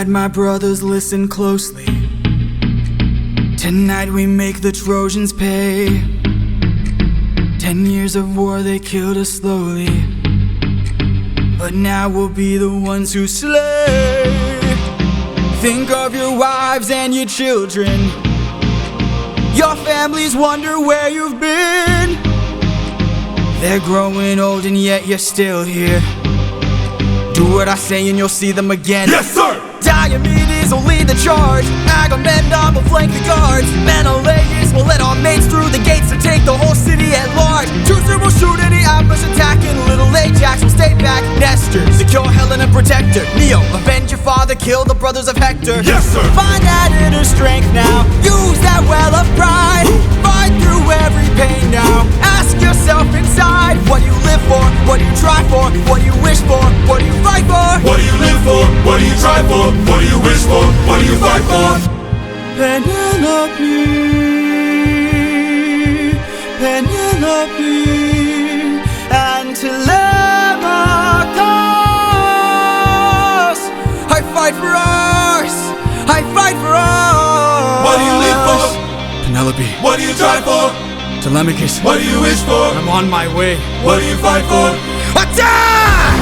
Alright, my brothers, listen closely. Tonight we make the Trojans pay. 10 years of war, they killed us slowly, but now we'll be the ones who slay. Think of your wives and your children. Your families wonder where you've been. They're growing old and yet you're still here. Do what I say and you'll see them again. Yes, sir! Diomedes will lead the charge. Agamemnon will flank the guards. Menelaus will let our mates through the gates to take the whole city at large. Teucer will shoot any ambush attacking. Little Ajax will stay back. Nestor, secure Helena, protect her. Neo, avenge your father, kill the brothers of Hector. Yes, sir! Find that inner strength now. Use that well of pride. Fight through every pain now. Ask yourself inside, what do you live for? What do you try for? What do you wish for? What do you fight for? What do you live for? What do you try for? What do you wish for? What do you fight for? Penelope, Penelope, and Telemachus. I fight for us. I fight for us. What do you live for? Penelope. What do you try for? Telemachus. What do you wish for? I'm on my way. What do you fight for? Attack!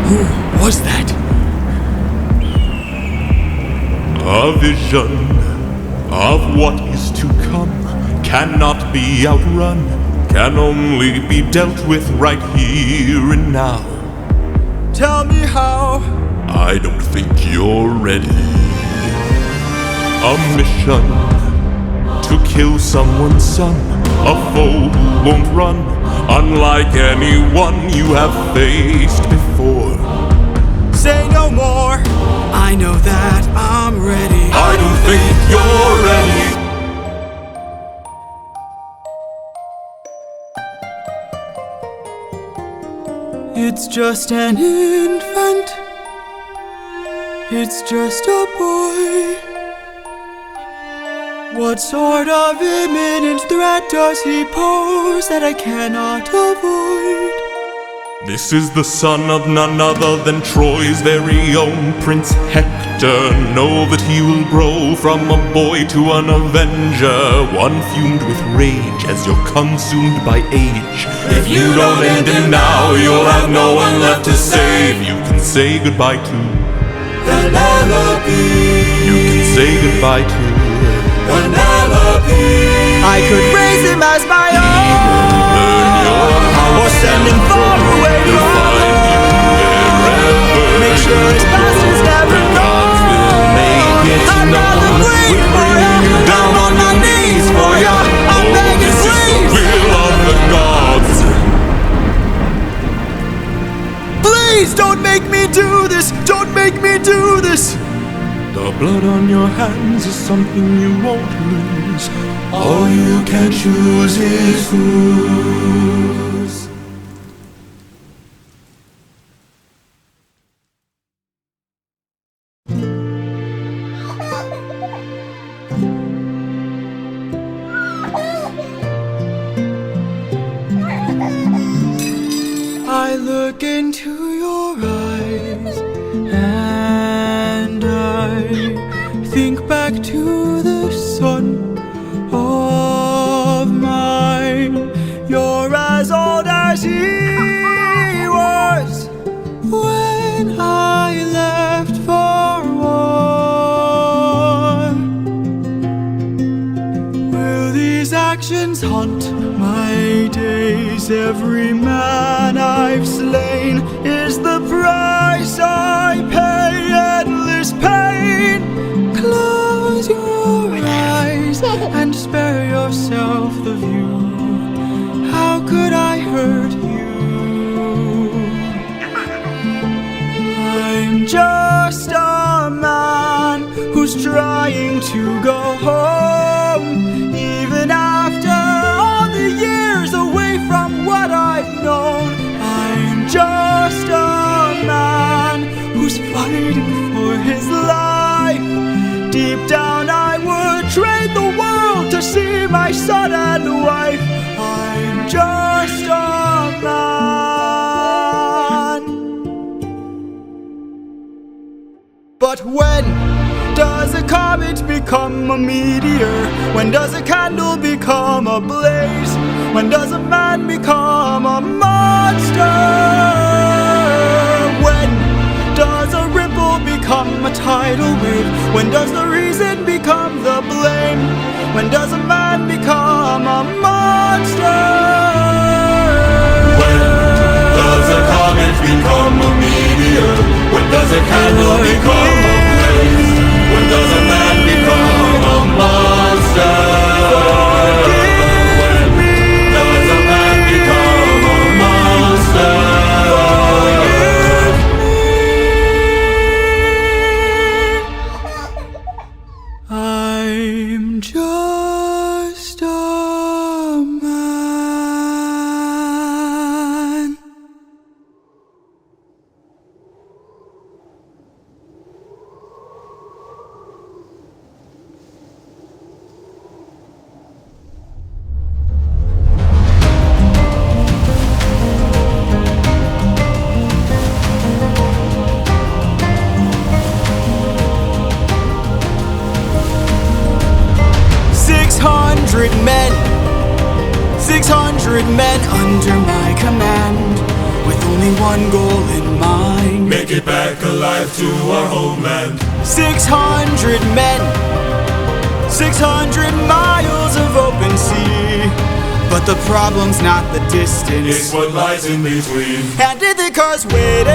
Who was that? A vision of what is to come cannot be outrun, can only be dealt with right here and now. Tell me how. I don't think you're ready. A mission to kill someone's son, a foe who won't run, unlike anyone you have faced before. Say no more. I know that I'm ready. I don't think you're ready. It's just an infant. It's just a boy. What sort of imminent threat does he pose that I cannot avoid? This is the son of none other than Troy's very own Prince Hector. Know that he will grow from a boy to an avenger, one fumed with rage as you're consumed by age. If you don't end him now, you'll have no one left to save. You can say goodbye to Penelope. You can say goodbye to Penelope. I could raise him as my own, or send him far away from home. Make sure his past is never known. I'm gonna wait for you, down on my knees for ya. I'm begging, please. Will of the gods. Please don't make me do this. Don't make me do this. The blood on your hands is something you won't lose. All you can choose is whose. I look into your eyes and I think back to the son of mine. You're as old as he was when I left for war. Will these actions haunt my days? Every man I've slain is the price I pay. Endless pain. Close your eyes and spare yourself the view. How could I hurt you? I'm just a man who's trying to go home. Even after all the years away from what I've known, I'm just a his life. Deep down I would trade the world to see my son and wife. I'm just a man. But when does a comet become a meteor? When does a candle become a blaze? When does a man become a monster? When does a ripple become a tidal wave? When does the reason become the blame? When does a man become a monster? When does a comet become a meteor? When does a candle become a blaze? When does a man become a monster? When does a man become a monster? I'm just a man. Men, 600 men under my command, with only one goal in mind: make it back alive to our homeland. 600 men, 600 miles of open sea. But the problem's not the distance, it's what lies in between. And Ithaca's waiting,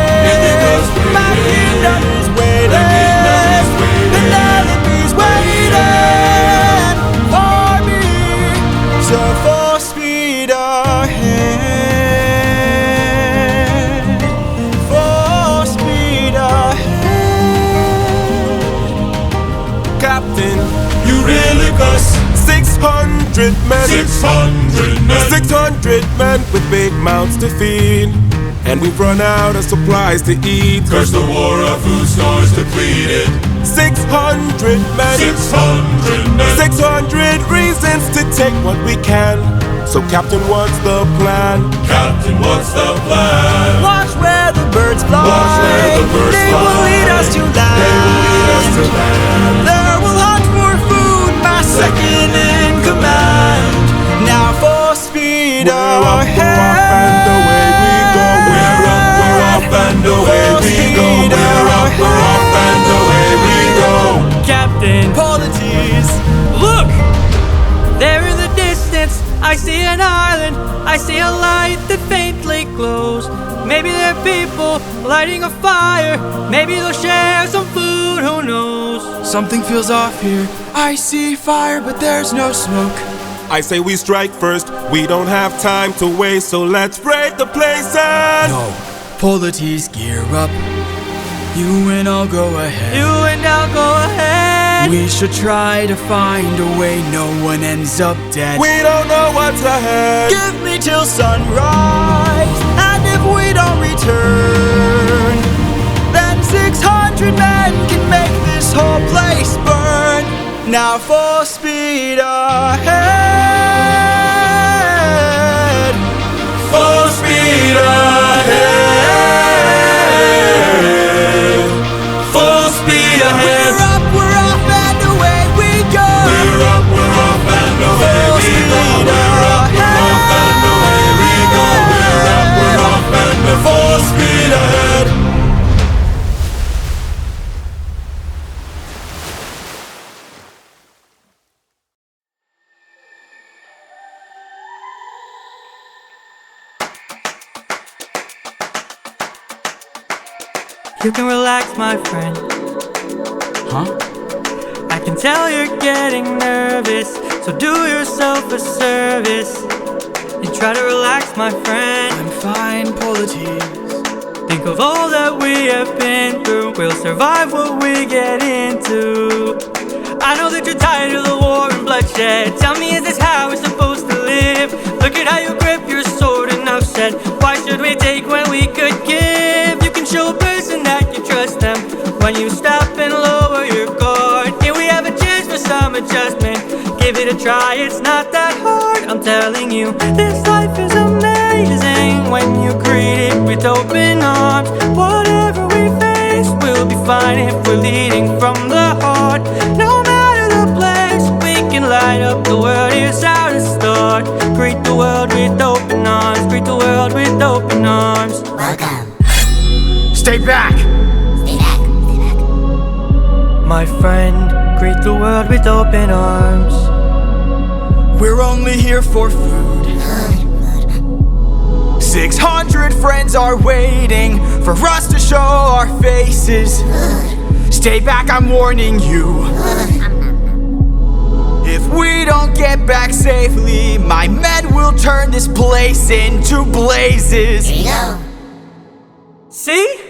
my kingdom is waiting, Penelope's waiting for me. So full speed ahead, full speed ahead. Captain, Eurylochus, 600 men, 600 men, 600 men with big mouths to feed. And we've run out of supplies to eat. curse the war, our food stores depleted. 600 men, 600 men, 600 reasons to take what we can. So Captain, what's the plan? Captain, what's the plan? Watch where the birds fly, Watch where the birds they fly. will lead us to land. They will lead us to land. There will hunt for food, my second in command. Now full speed We're up, ahead. and away we go. We're up and away we go. We're up and away we go. Captain, Polities, look! There in the distance, I see an island. I see a light that faintly glows. Maybe there are people lighting a fire. Maybe they'll share some food, who knows? something feels off here. I see fire, but there's no smoke. I say we strike first, we don't have time to waste, so let's break the place and... No, Polities, gear up. You and I'll go ahead. You and I'll go ahead. We should try to find a way no one ends up dead. We don't know what's ahead. Give me till sunrise, and if we don't return, then 600 men can make this whole place burn. Now full speed ahead, Full speed ahead. Full speed ahead. we're off and away we go. We're off and away Full we go. speed We're off and away we go. We're off and full speed ahead. You can relax, my friend. Huh? I can tell you're getting nervous, so do yourself a service and try to relax, my friend. I'm fine, Polities. Think of all that we have been through. We'll survive what we get into. I know that you're tired of the war and bloodshed. Tell me, is this how we're supposed to live? Look at how you grip your sword, enough said. Why should we take when we could give? You can show a person that you trust them when you stop and look wanna try, it's not that hard, I'm telling you. This life is amazing when you greet it with open arms. Whatever we face, we'll be fine if we're leading from the heart. No matter the place, we can light up the world, here's how to start. Greet the world with open arms, greet the world with open arms. Welcome. Stay back! Stay back. Stay back. My friend, greet the world with open arms. We're only here for food. 600 friends are waiting for us to show our faces. Stay back, I'm warning you. If we don't get back safely, my men will turn this place into blazes. Here you go. See?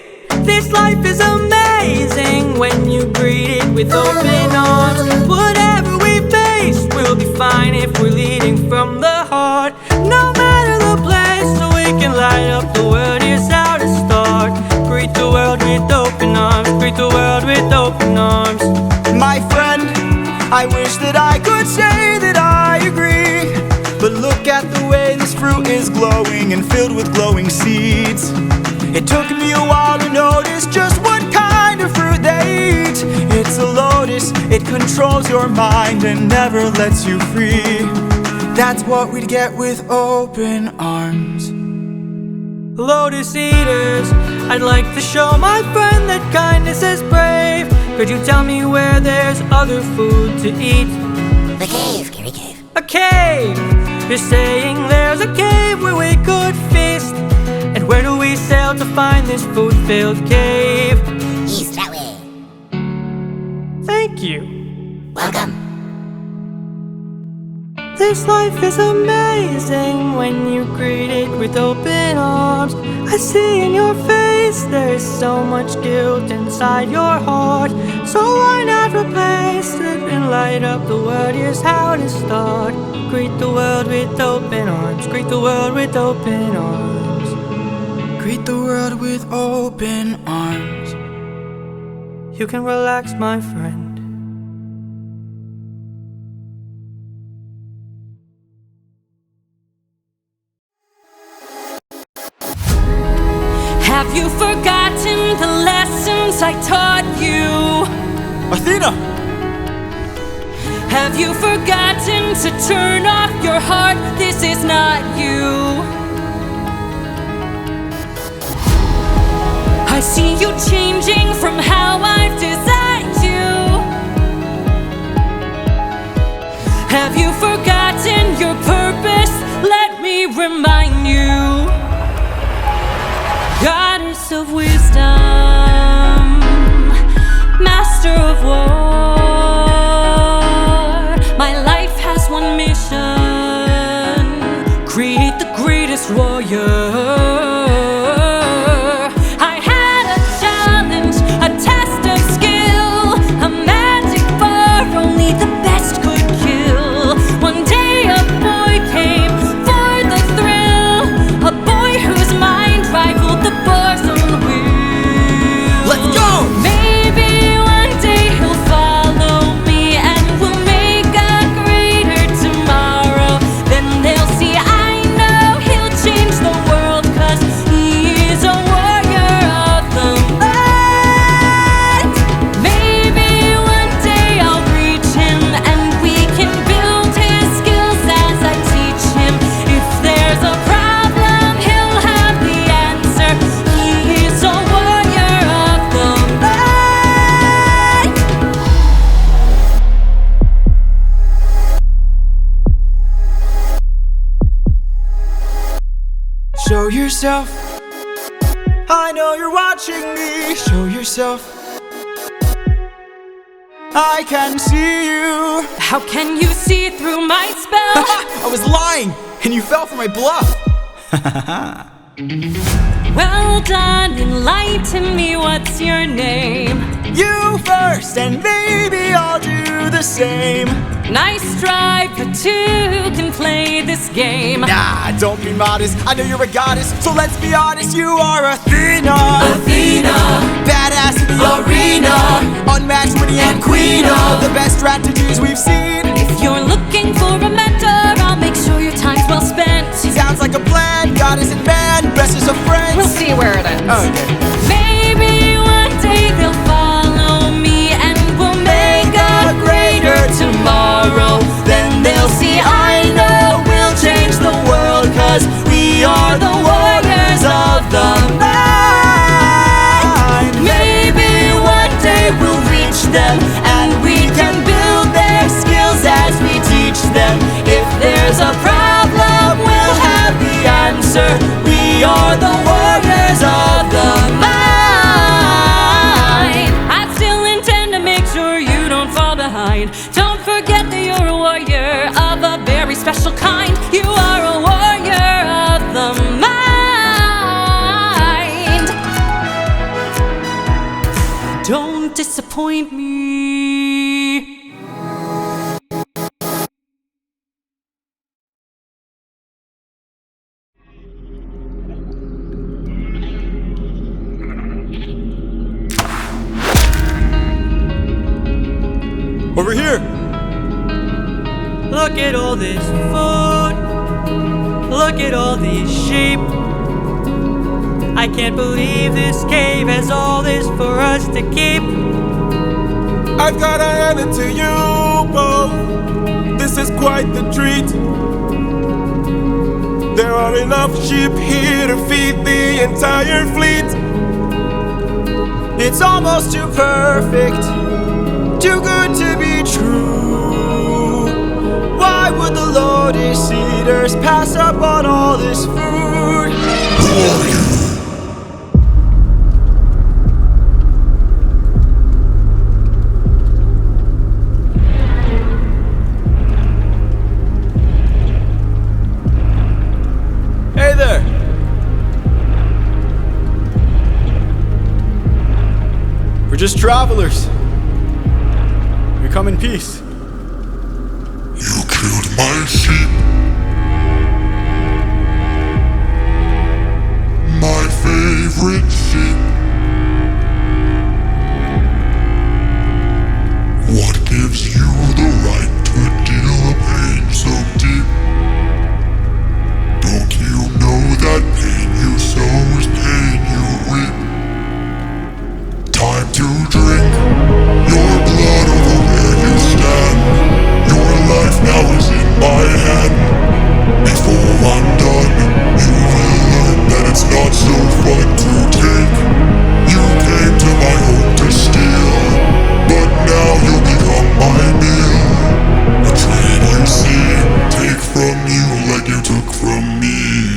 This life is amazing when you greet it with open arms. Whatever we face, we'll be fine if we're leading from the heart. No matter the place, so we can light up the world, here's how to start. Greet the world with open arms, greet the world with open arms. My friend, I wish that I could say that I agree, but look at the way this fruit is glowing and filled with glowing seeds. It took me a while to notice just what kind of fruit they eat. It's a lotus, it controls your mind and never lets you free. That's what we'd get with open arms. Lotus eaters, I'd like to show my friend that kindness is brave. Could you tell me where there's other food to eat? The cave, Gary Cave. A cave! You're saying there's a cave where we could feast. And where do we sail to find this food-filled cave? East, that way. Thank you. Welcome. This life is amazing when you greet it with open arms. I see in your face there's so much guilt inside your heart. So why not replace it and light up the world? Here's how to start. Greet the world with open arms, greet the world with open arms. Greet the world with open arms. You can relax, my friend. Have you forgotten the lessons I taught you? Athena! Have you forgotten to turn off your heart? This is not you. I see you changing from how I've designed you. Have you forgotten your purpose? Let me remind you. Goddess of wisdom, master of war, my life has one mission: create the greatest warrior. I had a challenge, a test of skill, a magic bar only the best could kill. One day a boy came for the thrill, a boy whose mind rivaled the bars on the wheel. Let's go! Maybe one day he'll follow me and we'll make a greater tomorrow. Then they'll see I know he'll change the world, 'cause he's a warrior of the light. Maybe one day I'll reach him and we can build his skills as I teach him. If there's a problem, he'll have the answer. He's a warrior of the light. Show yourself. I know you're watching me. Show yourself. I can see you. How can you see through my spell? I was lying, and you fell for my bluff. Well done, enlighten me, what's your name? You first, and maybe I'll do the same. Nice try, but two can play this game. Nah, don't be modest. I know you're a goddess, so let's be honest. You are Athena. Athena, Badass in the arena. Unmatched, winning, and queen of the best strategies we've seen. if you're looking for Don't forget that you're a warrior of a very special kind. You are a warrior of the mind. Don't disappoint me. Over here! Look at all this food. Look at all these sheep. I can't believe this cave has all this for us to keep. I've gotta hand it to you both. This is quite the treat. There are enough sheep here to feed the entire fleet. It's almost too perfect, too good to be true. Why would the Lotus Eaters pass up on all this food? Who are you? Hey there! We're just travelers. We come in peace. You killed my sheep. My favorite sheep. What gives you the right to deal a pain so deep? Don't you know that pain you sow is pain you reap? Time to drink your blood over where you stand. Your life now is in my hand. Before I'm done, you will learn that it's not so fun to take. You came to my home to steal, but now you'll become my meal. A trade you see, take from you like you took from me.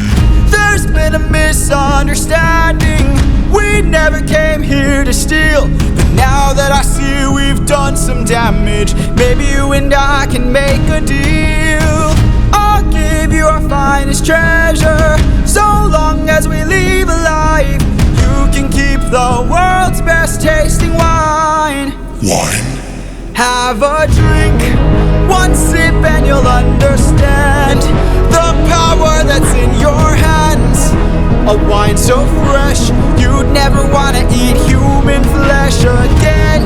There's been a misunderstanding. We never came here to steal. But now that I see we've done some damage, maybe you and I can make a deal. I'll give you our finest treasure, so long as we leave alive. You can keep the world's best tasting wine. Wine? Have a drink, one sip and you'll understand the power that's in your hands. A wine so fresh, you'd never want to eat human flesh again.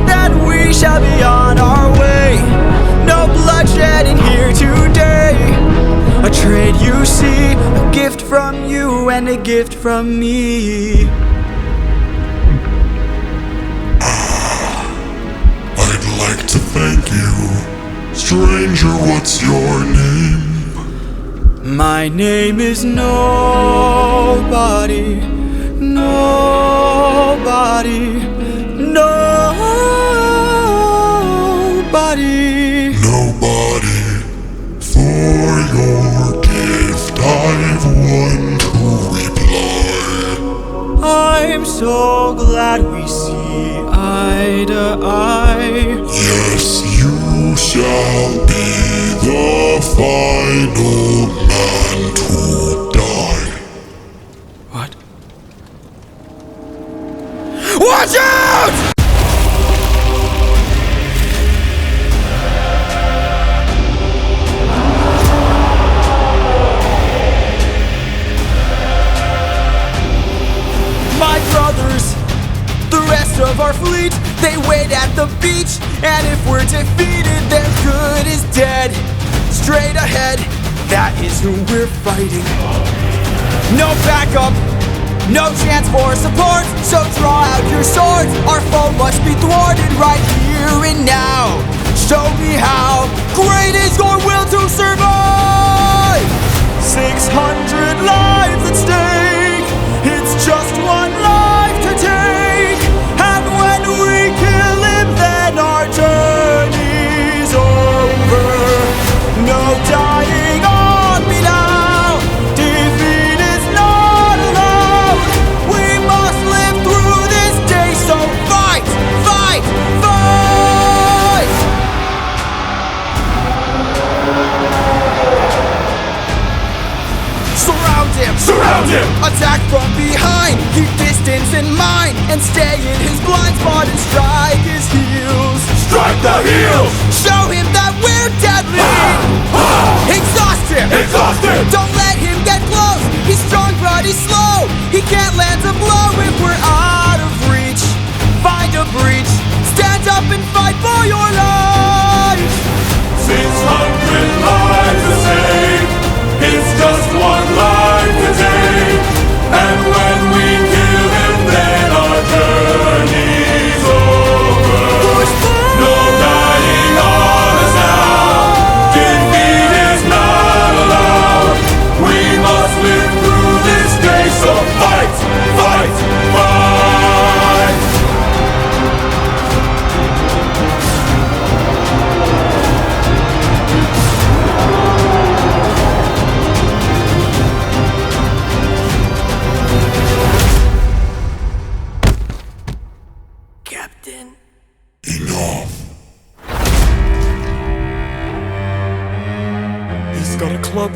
Then we shall be on our way. No bloodshed in here today. A trade you see, a gift from you and a gift from me. I'd like to thank you. Stranger, what's your name? My name is Nobody. Nobody. Nobody. Nobody. For your gift, I've one to reply. I'm so glad we see eye to eye. Yes, you shall be the final man to die. What? Watch out! My brothers, the rest of our fleet, they wait at the beach. And if we're defeated, their good is dead. Straight ahead, that is who we're fighting. No backup, no chance for support. So draw out your swords, our foe must be thwarted right here and now. Show me how great is your will to survive. 600 lives at stake, it's just one life to take. And when we kill him, then our journey's over. No dying on me now, defeat is not allowed. We must live through this day, so fight, fight, fight! him! Attack from behind, keep distance in mind, and stay in his blind spot and strike his heels. Strike the heels! Show him that we're deadly! Exhaust him! Exhaust him! Don't let him get close! He's strong but he's slow! He can't land a blow if we're out of reach. Find a breach, stand up and fight for your life! 600 lives to save. It's just one life to take. And when we kill him, then our journey's over. No dying on us now. Defeat is not allowed. We must live through this day, so fight, fight, fight. Captain. Enough. He's got a club.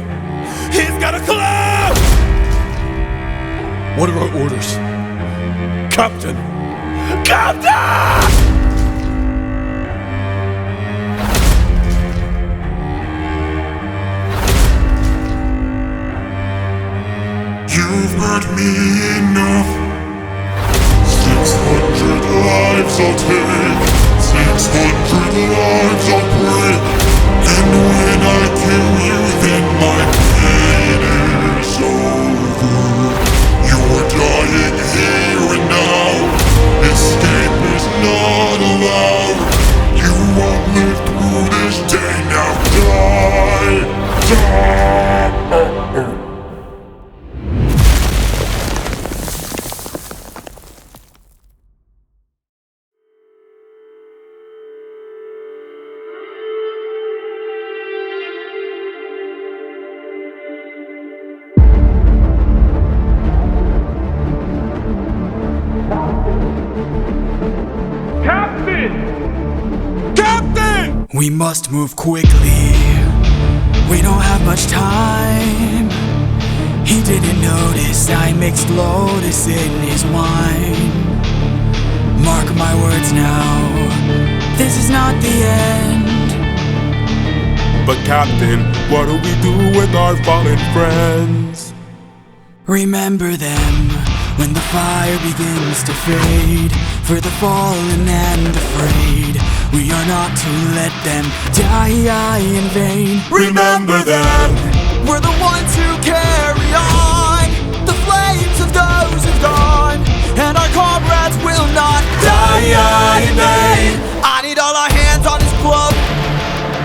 He's got a club! What are our orders? Captain! Captain! You've hurt me enough. 600 lives I'll take. 600 lives I'll break. And when I kill you, then my pain is over. You're dying here and now. Escape is not allowed. You won't live through this day. Now die, die. We must move quickly. We don't have much time. He didn't notice I mixed Lotus in his wine. Mark my words now, this is not the end. But Captain, what do we do with our fallen friends? Remember them when the fire begins to fade. For the fallen and afraid, we are not to let them die in vain. Remember them. We're the ones who carry on the flames of those who've gone, and our comrades will not die in vain. I need all our hands on his club.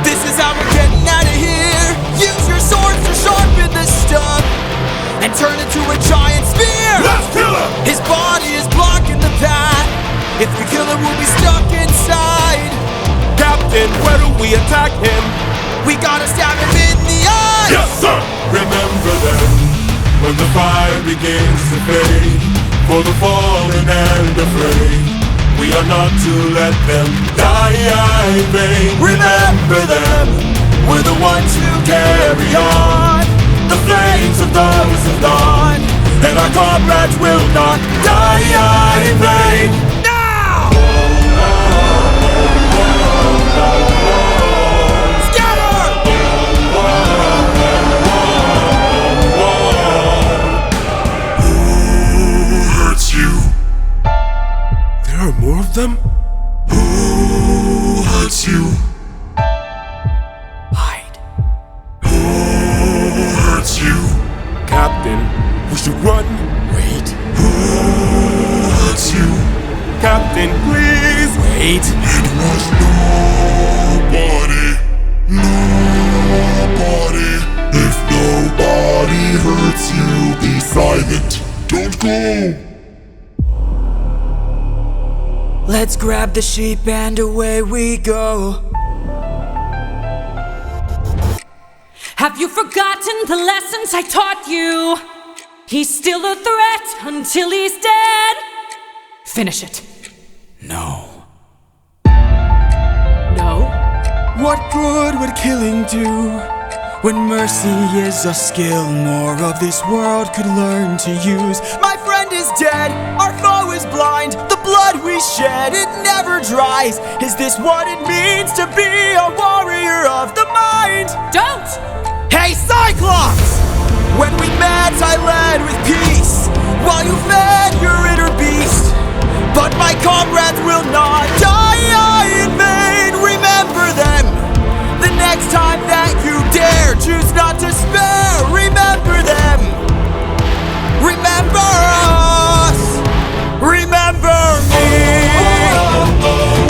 This is how we're getting out of here. Use your swords to sharpen the stub and turn it to a giant spear. Let's kill him! His body is blocking the path. If we kill him, we'll be stuck inside. Captain, where do we attack him? We gotta stab him in the eye. Yes, sir! Remember them when the fire begins to fade. For the fallen and afraid, we are not to let them die in vain. Remember them. We're the ones who carry on the flames of those who've gone, and our comrades will not die in vain. Now! Scatter! Who hurts you? There are more of them? Who hurts you? Hide. Who hurts you? Captain, we should run. Wait. Who hurts you? Captain, please. Wait. It was nobody. Nobody. If nobody hurts you, be silent. Don't go. Let's grab the sheep and away we go. Have you forgotten the lessons I taught you? He's still a threat until he's dead. Finish it. No. No? What good would killing do When mercy is a skill more of this world could learn to use. My friend is dead, our foe is blind. The blood we shed, it never dries. Is this what it means to be a warrior of the mind? Don't! Hey Cyclops! When we met I led with peace, while you fed your inner beast. But my comrades will not die in vain. Remember them. The next time that you dare, choose not to spare. Remember them. Remember us. Remember me.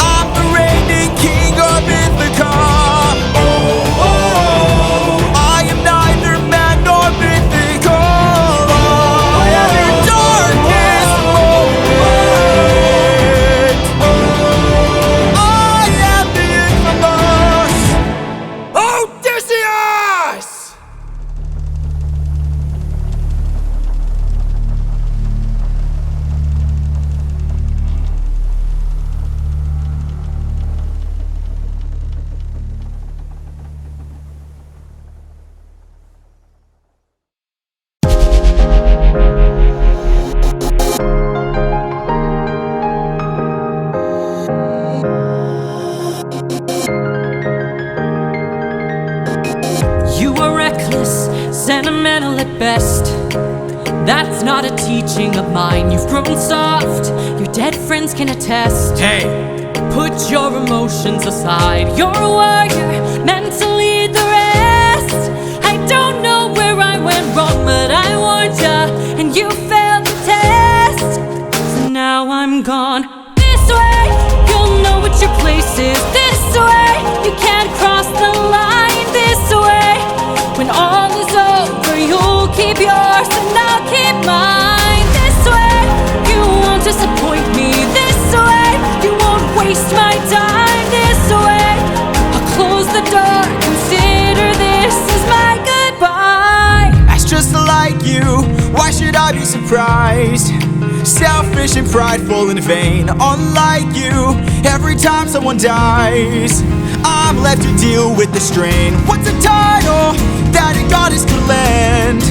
I'm the reigning king of Ithaca. I am neither man nor mythical. I am your darkest moment. I am the infamous Odysseus! You are reckless, sentimental at best. That's not a teaching of mine. You've grown soft, your dead friends can attest. Hey! Put your emotions aside. You're a warrior, meant to lead the rest. I don't know where I went wrong, but I warned ya, and you failed the test. So now I'm gone. This way, you'll know what your place is. This way, you can't cross the line. This way, when all is over, you'll keep yours and I'll keep mine. This way, you won't disappoint me. This way, you won't waste my time. This way, I'll close the door. Consider this as my goodbye. That's just like you, why should I be surprised? Selfish and prideful and vain, unlike you. Every time someone dies, I'm left to deal with the strain. What's a title that a goddess could lend?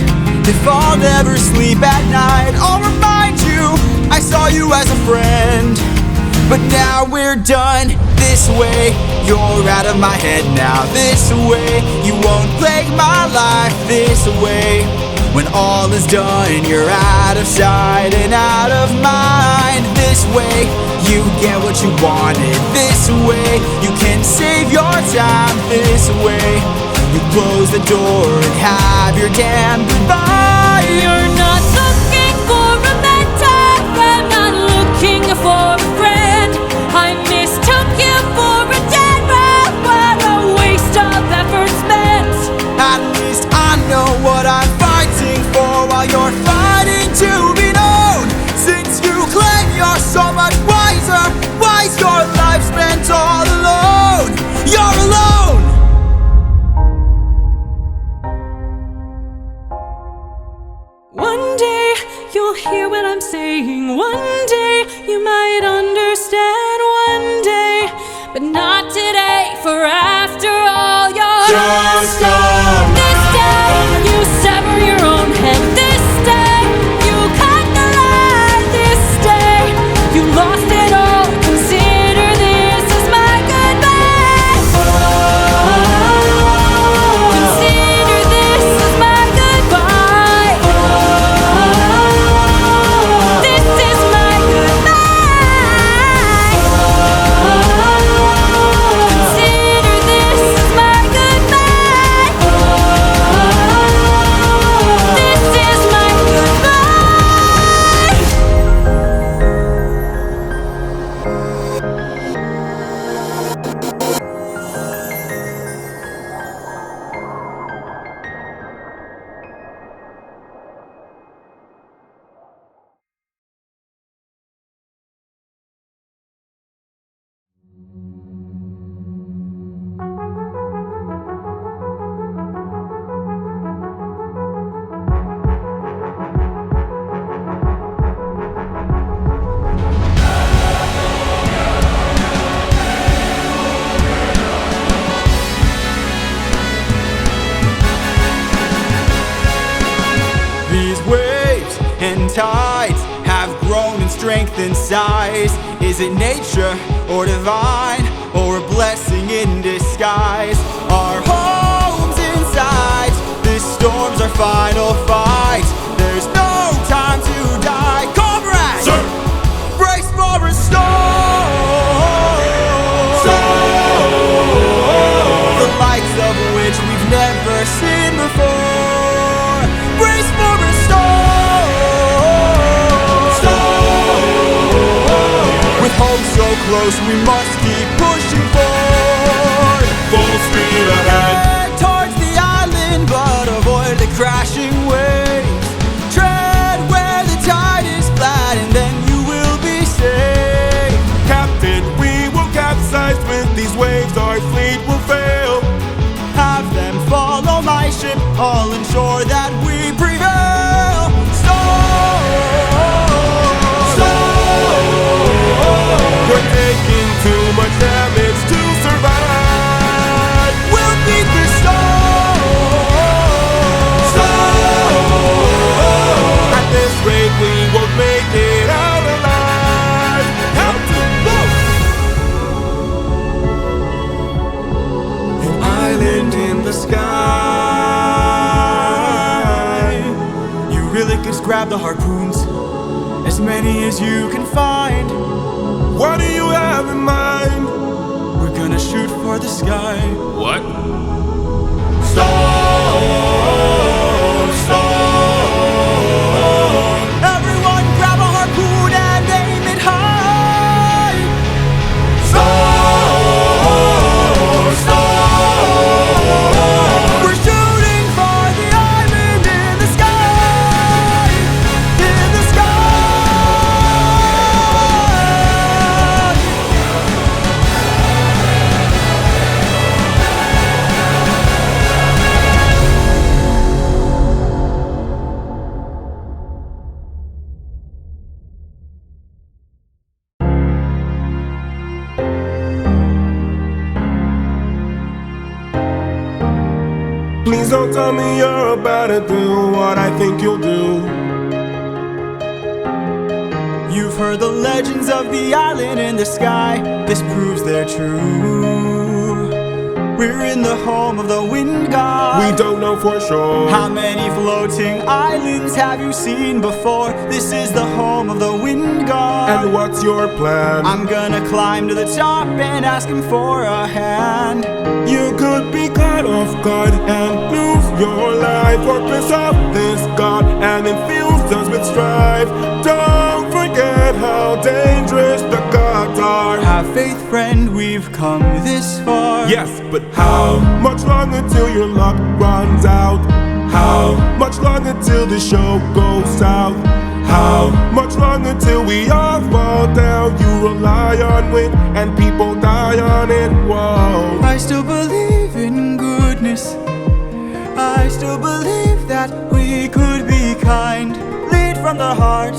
If I'll never sleep at night, I'll remind you I saw you as a friend. But now we're done. This way, you're out of my head now. This way, you won't plague my life. This way, when all is done, you're out of sight and out of mind. This way, you get what you wanted. This way, you can save your time. This way, you close the door and have your damn goodbye. You're not looking for a mentor, I'm not looking for a friend. I mistook you for a dead man. What a waste of effort spent. At least I know what I'm fighting for, while you're fighting to be known. Since you claim you're so much wiser, why's your life spent all alone? You're alone! tides have grown in strength and size. Is it nature or divine, or a blessing in disguise? Our homes inside, this storm's our final fight. There's no time to die. Comrades, Sir. brace for a storm, the likes of which we've never seen before. Brace for a storm, with hope so close we must keep pushing forward. Full speed ahead. Head towards the island, but avoid the crashing waves. Tread where the tide is flat, and then you will be safe. Captain, we will capsize with these waves. Our fleet will fail. Have them follow my ship, all ensure that we prevail. We're taking too much damage to survive. We'll beat the storm. At this rate, we won't make it out alive. Captain, an island in the sky. You really could grab the harpoons, as many as you can find. What do you have in mind? We're gonna shoot for the sky. What? Storm, storm. Everyone grab a harpoon and aim it high. Storm, storm. We're shooting for the island in the sky. In the sky. Please don't tell me you're about to do what I think you'll do. You've heard the legends of the island in the sky. This proves they're true. We're in the home of the wind god. We don't know for sure. How many floating islands have you seen before? This is the home of the wind god. And what's your plan? I'm gonna climb to the top and ask him for a hand. You could be caught off guard and lose your life, or piss off this god and infuse us with strife. Don't forget how dangerous the gods are. Have faith, friend, we've come this far. Yes, but how much longer till your luck runs out? How much longer till the show goes south? How much longer till we all fall down? You rely on wit and people die on it. Whoa. I still believe in goodness. I still believe that we could be kind. Lead from the heart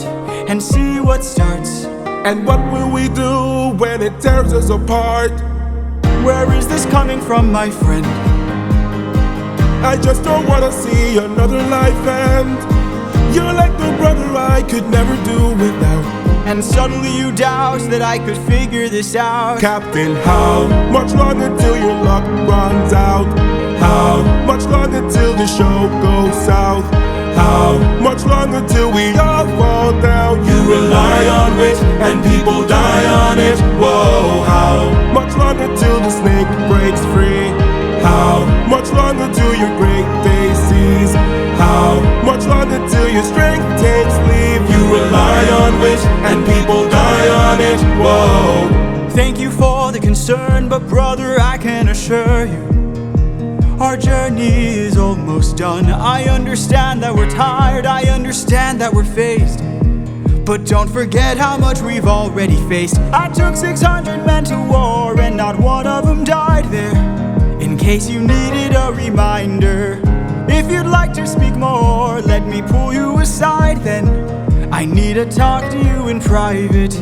and see what starts. And what will we do when it tears us apart? Where is this coming from, my friend? I just don't wanna see another life end. You're like the brother I could never do without. And suddenly you doubt that I could figure this out. Captain, how much longer till your luck runs out? How much longer till the show goes south? How much longer till we all fall down? You rely on wit and people die on it. Whoa, how much longer till the snake breaks free? How much longer till your great day sees? How much longer till your strength takes leave? You rely on wit and people die on it. Whoa. Thank you for the concern, but brother, I can assure you, our journey is almost done. I understand that we're tired, I understand that we're phased, but don't forget how much we've already faced. I took 600 men to war and not one of them died there. In case you needed a reminder, if you'd like to speak more, let me pull you aside then. I need to talk to you in private.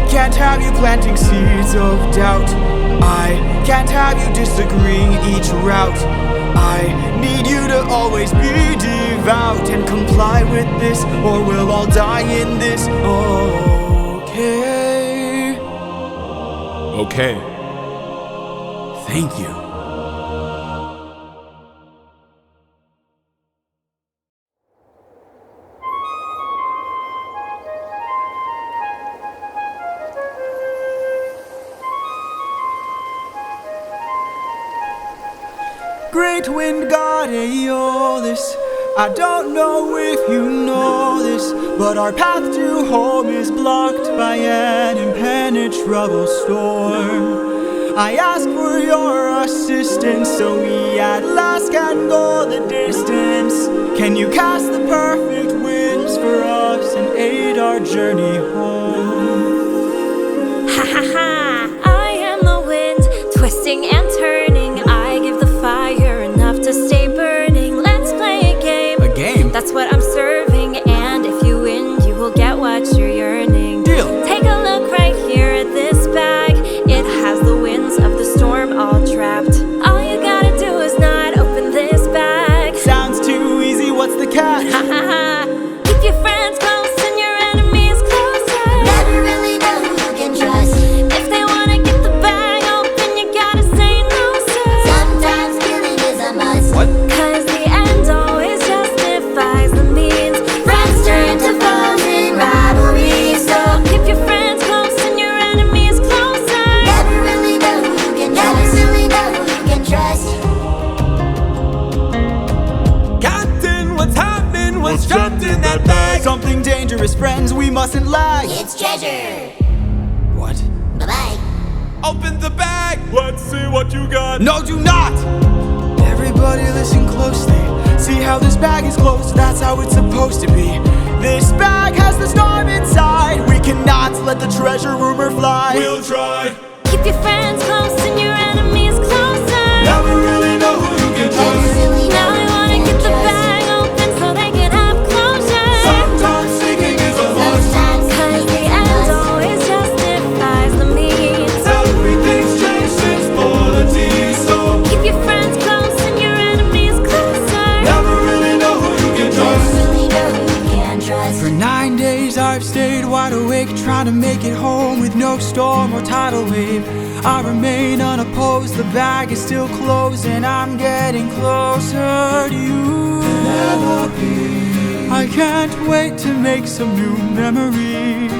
Can't have you planting seeds of doubt. I can't have you disagreeing each route. I need you to always be devout and comply with this, or we'll all die in this. Okay. Okay. Thank you. Great wind god Aeolus, I don't know if you know this, but our path to home is blocked by an impenetrable storm. I ask for your assistance so we at last can go the distance. Can you cast the perfect winds for us and aid our journey home? Ha ha ha! I am the wind, twisting and turning. I give the fire enough to stay burning. Let's play a game. A game? That's what I'm serving, and if you win, you will get what you're yearning. Deal. Take a look right here at this bag. It has the winds of the storm all trapped. All you gotta do is not open this bag. Sounds too easy, what's the catch? Ha ha ha! Keep your friends close and your enemies closer. Never really know who you can trust. If they wanna get the bag open, you gotta say no, sir. Sometimes killing is a must. What? Cause the end always justifies the means. Friends turn to foes in rivalry. So keep your friends close and your enemies closer. Never really know who you can trust. Never really know who you can trust. Captain, what's happening? What's trapped in that bag? Something dangerous, friends, we mustn't lag. It's treasure. What? Bye-bye. Open the bag! Let's see what you got! No, do not! Everybody listen closely. See how this bag is closed? That's how it's supposed to be. This bag has the storm inside. We cannot let the treasure rumor fly. We'll try! Keep your friends close and your enemies closer. Never really know who you can Never trust! really know Now who they you wanna can get the trust. bag open so they can have closure. Sometimes sneaking is a must! Sometimes Cause the killing is a end must. always justifies the means. Everything's changed since polity, so Keep your friends close and your enemies closer. never really know who you can Never trust! really know who you can trust. For 9 days I've stayed wide awake, trying to make it home with no storm or tidal wave. I remain unopposed, the bag is still closed, and I'm getting closer to you. I can't wait to make some new memories.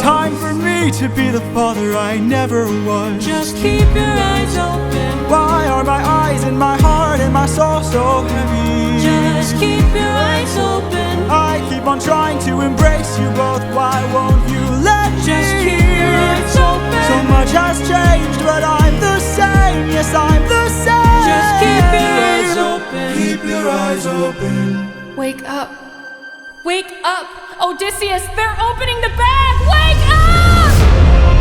Time for me to be the father I never was. Just keep your eyes open. Why are my eyes and my heart and my soul so heavy? Just keep your eyes open. I keep on trying to embrace you both. Why won't you let me? Just keep your eyes open. So much has changed, but I'm the same. Yes, I'm the same. Just keep your eyes open. Keep your eyes open. Wake up. Wake up! Odysseus, they're opening the bag! Wake up!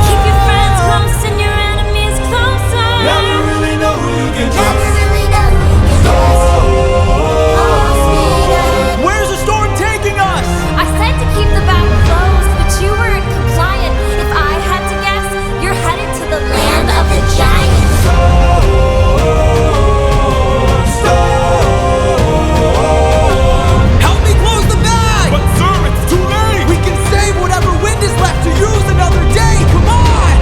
Keep your friends close and your enemies closer. Never really know who you can Never trust! really know who you can trust. Oh, speed up. Where's the storm taking us? I said to keep the bag closed, but you weren't compliant. If I had to guess, you're headed to the land of the giants. Help me close the bag! But sir, it's too late! We can save whatever wind is left to use another day. Come on!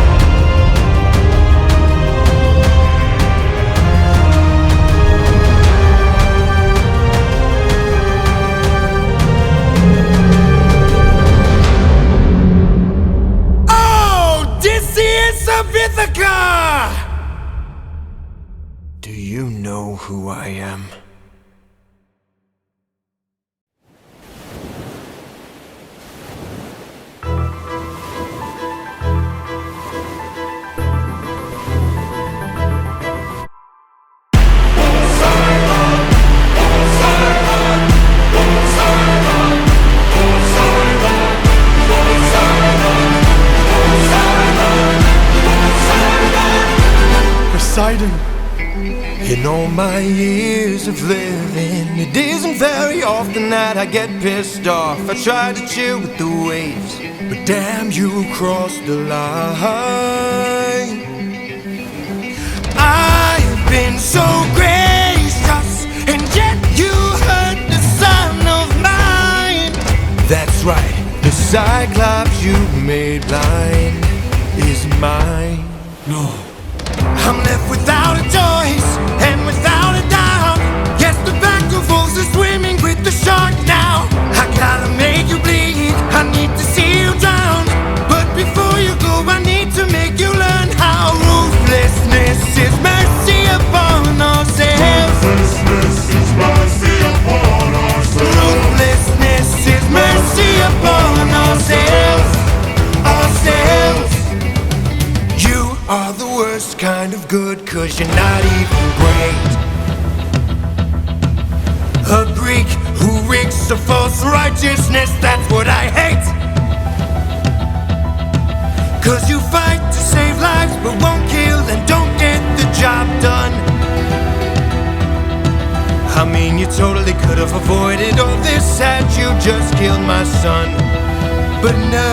Odysseus of Ithaca! Do you know who I am? Poseidon. You know my years of living, it isn't very often that I get pissed off. I try to chill with the waves, but damn, you crossed the line. I've been so gracious, and yet you hurt the son of mine. That's right, the Cyclops you made blind is mine. No, I'm left without a choice and without a doubt. Yes, the back of wolves are swimming with the shark now. I gotta make you bleed, I need to see you drown. But before you go, I need to make you learn how ruthlessness is mercy upon ourselves. Ruthlessness is mercy upon ourselves. Ruthlessness is mercy upon ourselves. Ourselves. You are the worst kind of good, 'cause you're not even great. A Greek who reeks of false righteousness, that's what I hate. 'Cause you fight to save lives but won't kill and don't get the job done. I mean, you totally could have avoided all this had you just killed my son. But no,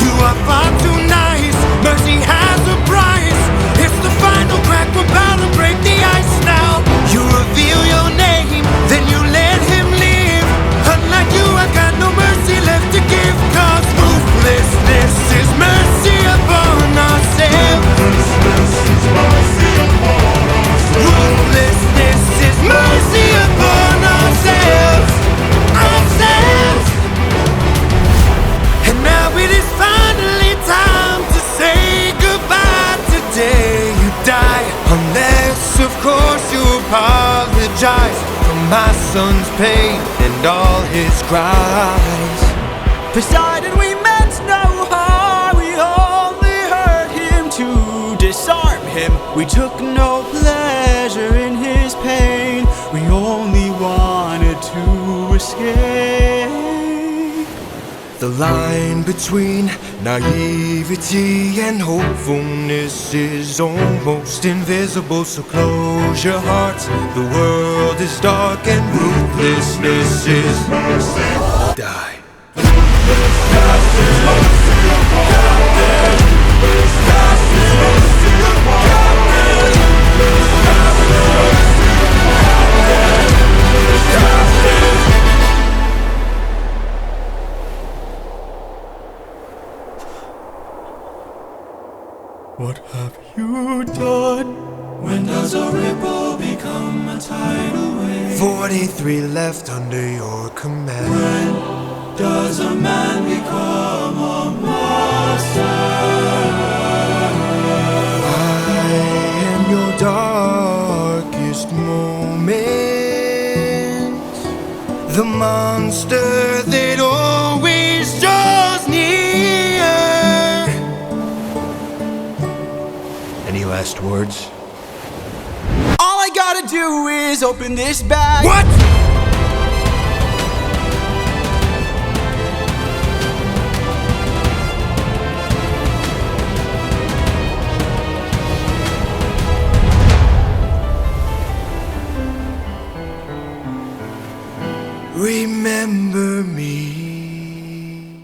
you are far too nice. Mercy has a price. It's the final crack, we're about to break the ice now. You reveal your name, then you let him live. Unlike you, I got no mercy left to give. 'Cause ruthlessness is mercy upon ourselves. Ruthlessness is mercy upon ourselves. Ruthlessness is mercy upon ourselves. Ourselves. And now it is finally time to say goodbye. Today you die, unless of course you apologize for my son's pain and all his cries. Poseidon, we meant no harm. We only hurt him to disarm him. We took no pleasure in his pain. We only wanted to escape. The line between naivety and hopefulness is almost invisible, so close your hearts. The world is dark and ruthlessness is mercy. Die. What have you done? When does a ripple become a tidal wave? 43 left under your command. When does a man become a monster? I am your darkest moment, the monster that always draws near. Any last words? All I gotta do is open this bag. What? Remember me.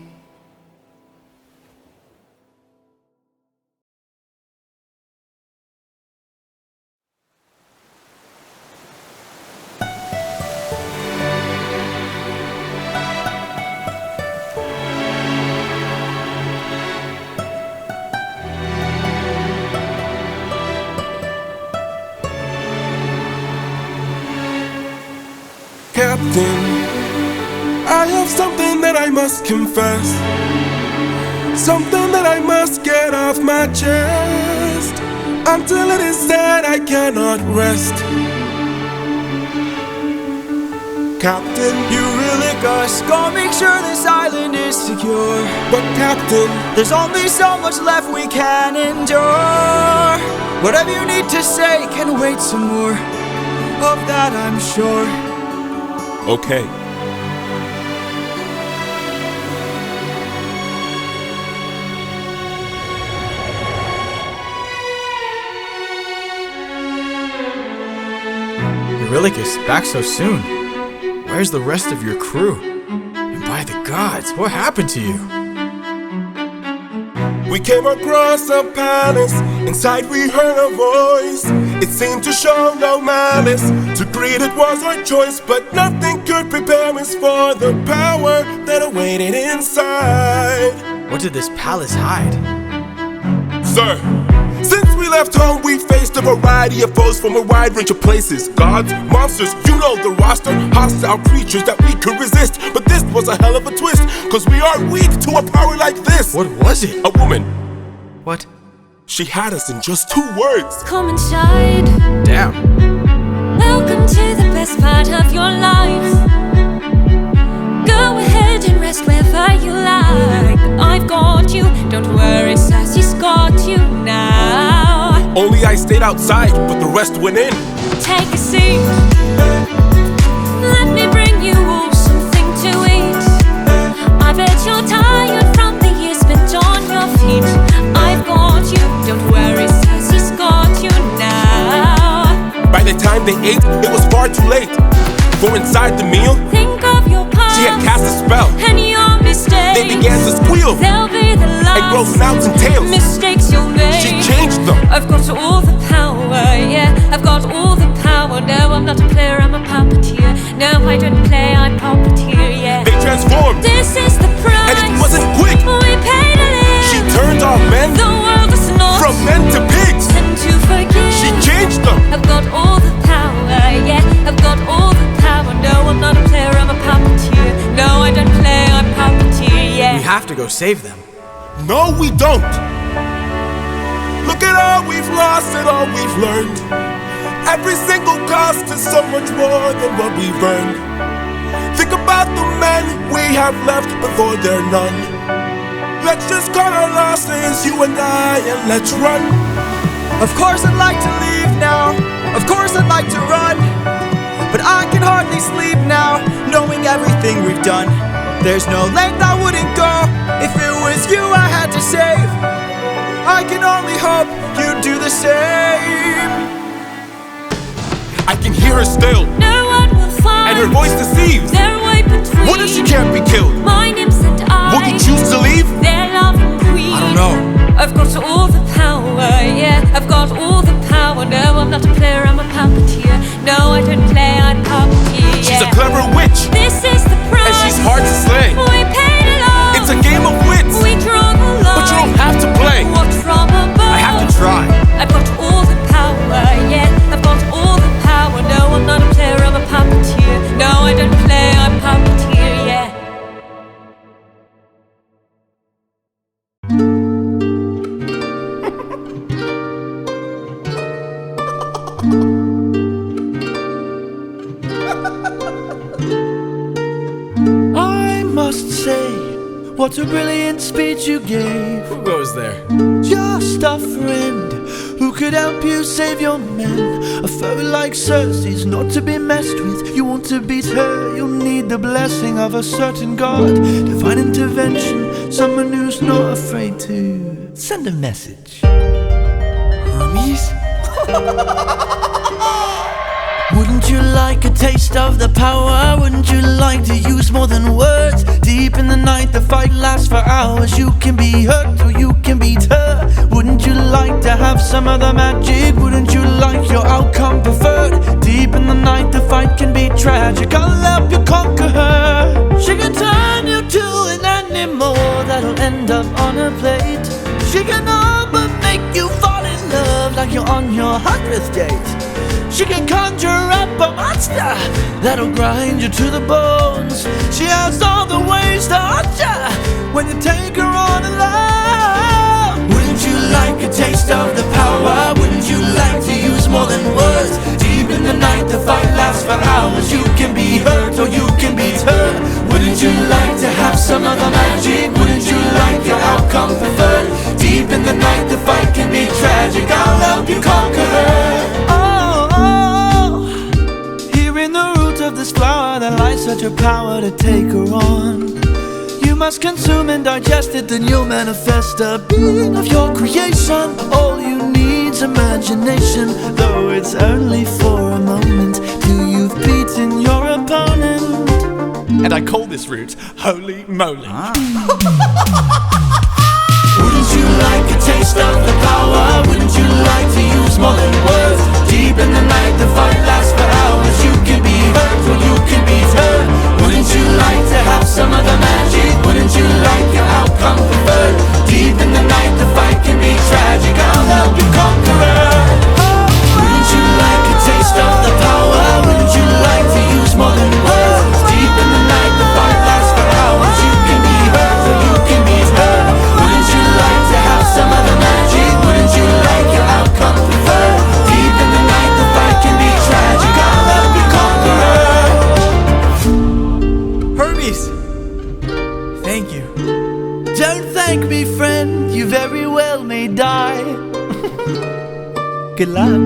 Captain, I have something that I must confess, something that I must get off my chest. Until it is said, I cannot rest. Captain, You really gotta go make sure this island is secure. but Captain, There's only so much left we can endure. Whatever you need to say can wait some more. Of that I'm sure. okay. Rillicus, back so soon. Where's the rest of your crew? And by the gods, what happened to you? We came across a palace. Inside we heard a voice. It seemed to show no malice. To greet it was our choice, but nothing could prepare us for the power that awaited inside. What did this palace hide? Sir, since we left home, we faced a variety of foes from a wide range of places. Gods, monsters, you know the roster. Hostile creatures that we could resist. But this was a hell of a twist, cause we are weak to a power like this. What was it? A woman. What? She had us in just 2 words. Come inside. Damn. Welcome to the best part of your life. Go ahead and rest wherever you like. I've got you, don't worry, Sassy's got you now. Only I stayed outside, but the rest went in. Take a seat. Let me bring you all something to eat. I bet you're tired from the years spent on your feet. I've got you, don't worry, Sassy's got you now. By the time they ate, it was far too late. For inside the meal, think of your past. She had cast a spell, and your mistakes. They began to squeal. They'll be the last. And grow snouts and tails. Mistakes you'll make. She changed them. I've got all the power, yeah. I've got all the power. No, I'm not a player, I'm a puppeteer. No, I don't play, I'm puppeteer, yeah. They transformed. This is the price. And it wasn't quick. We paid a live. She turned our men. The world is not. From men to pigs. And to forgive. She changed them. I've got all the power, yeah. I've got all the power. No, I'm not a player, I'm a puppeteer. No, I don't play, I'm puppeteer, yeah. We have to go save them. No, we don't. Look at all we've lost and all we've learned. Every single cost is so much more than what we've earned. Think about the men we have left before they're none. Let's just cut our losses, you and I, and let's run. Of course I'd like to leave now. Of course I'd like to run. But I can hardly sleep now, knowing everything we've done. There's no length I wouldn't go if it was you I had to save. I can only hope you'd do the same. I can hear her still. No one will find. And her voice deceives. Their way between. What if she can't be killed? My name's and I. Would you choose to leave? Their loving queen. I don't know. I've got all the power, yeah. I've got all the power. No, I'm not a player, I'm a puppeteer. No, I don't play, I'm puppeteer, yeah. She's a clever witch. This is the price. And she's hard to slay. We paid along. It's a game of wits. We draw the line. But you don't have to play. Watch from above. I have to try. I've got all the power, yeah. I've got all the power. No, I'm not a player, I'm a puppeteer. No, I don't play, I'm puppeteer, yeah. I must say, what a brilliant speech you gave. Who goes there? Just a friend who could help you save your men. A foe like Cersei's not to be messed with. You want to beat her, you'll need the blessing of a certain god. Divine intervention, someone who's not afraid to send a message. Hermes? Wouldn't you like a taste of the power? Wouldn't you like to use more than words? Deep in the night, the fight lasts for hours. You can be hurt or you can beat her. Wouldn't you like to have some other magic? Wouldn't you like your outcome preferred? Deep in the night, the fight can be tragic. I'll help you conquer her. She can turn you to an animal that'll end up on a plate. She can all but make you fall in love like you're on your 100th date. She can conjure up a monster that'll grind you to the bones. She has all the ways to hurt ya when you take her on alone. Wouldn't you like a taste of the power? Wouldn't you like to use more than words? Deep in the night, the fight lasts for hours. You can be hurt or you can be turned. Wouldn't you like to have some other magic? Wouldn't you like your outcome preferred? Deep in the night, the fight can be tragic. I'll help you conquer her. Of this flower, there lies such a power to take her on. You must consume and digest it, then you'll manifest a being of your creation. All you need's imagination, though it's only for a moment. Do and I call this route Holy Moly. Wouldn't you like a taste of the power? Wouldn't you like to use more than words? Deep in the night, the fight lasts for hours. You can be hurt or you can be hurt. Wouldn't you like to have some of the magic? Wouldn't you like your outcome preferred? Deep in the night, the fight can be tragic. I'll help you conquer it. Wouldn't you like a taste of the power? Wouldn't you like to use more than words? Deep in the night, the fight lasts for hours. You can be hurt or you can be hurt. Wouldn't you like to have some of the magic? Wouldn't you like your outcome preferred? Deep in the night, the fight can be tragic. I'll help you conquer it. Hermes! Thank you. Don't thank me, friend. You very well may die. Good luck.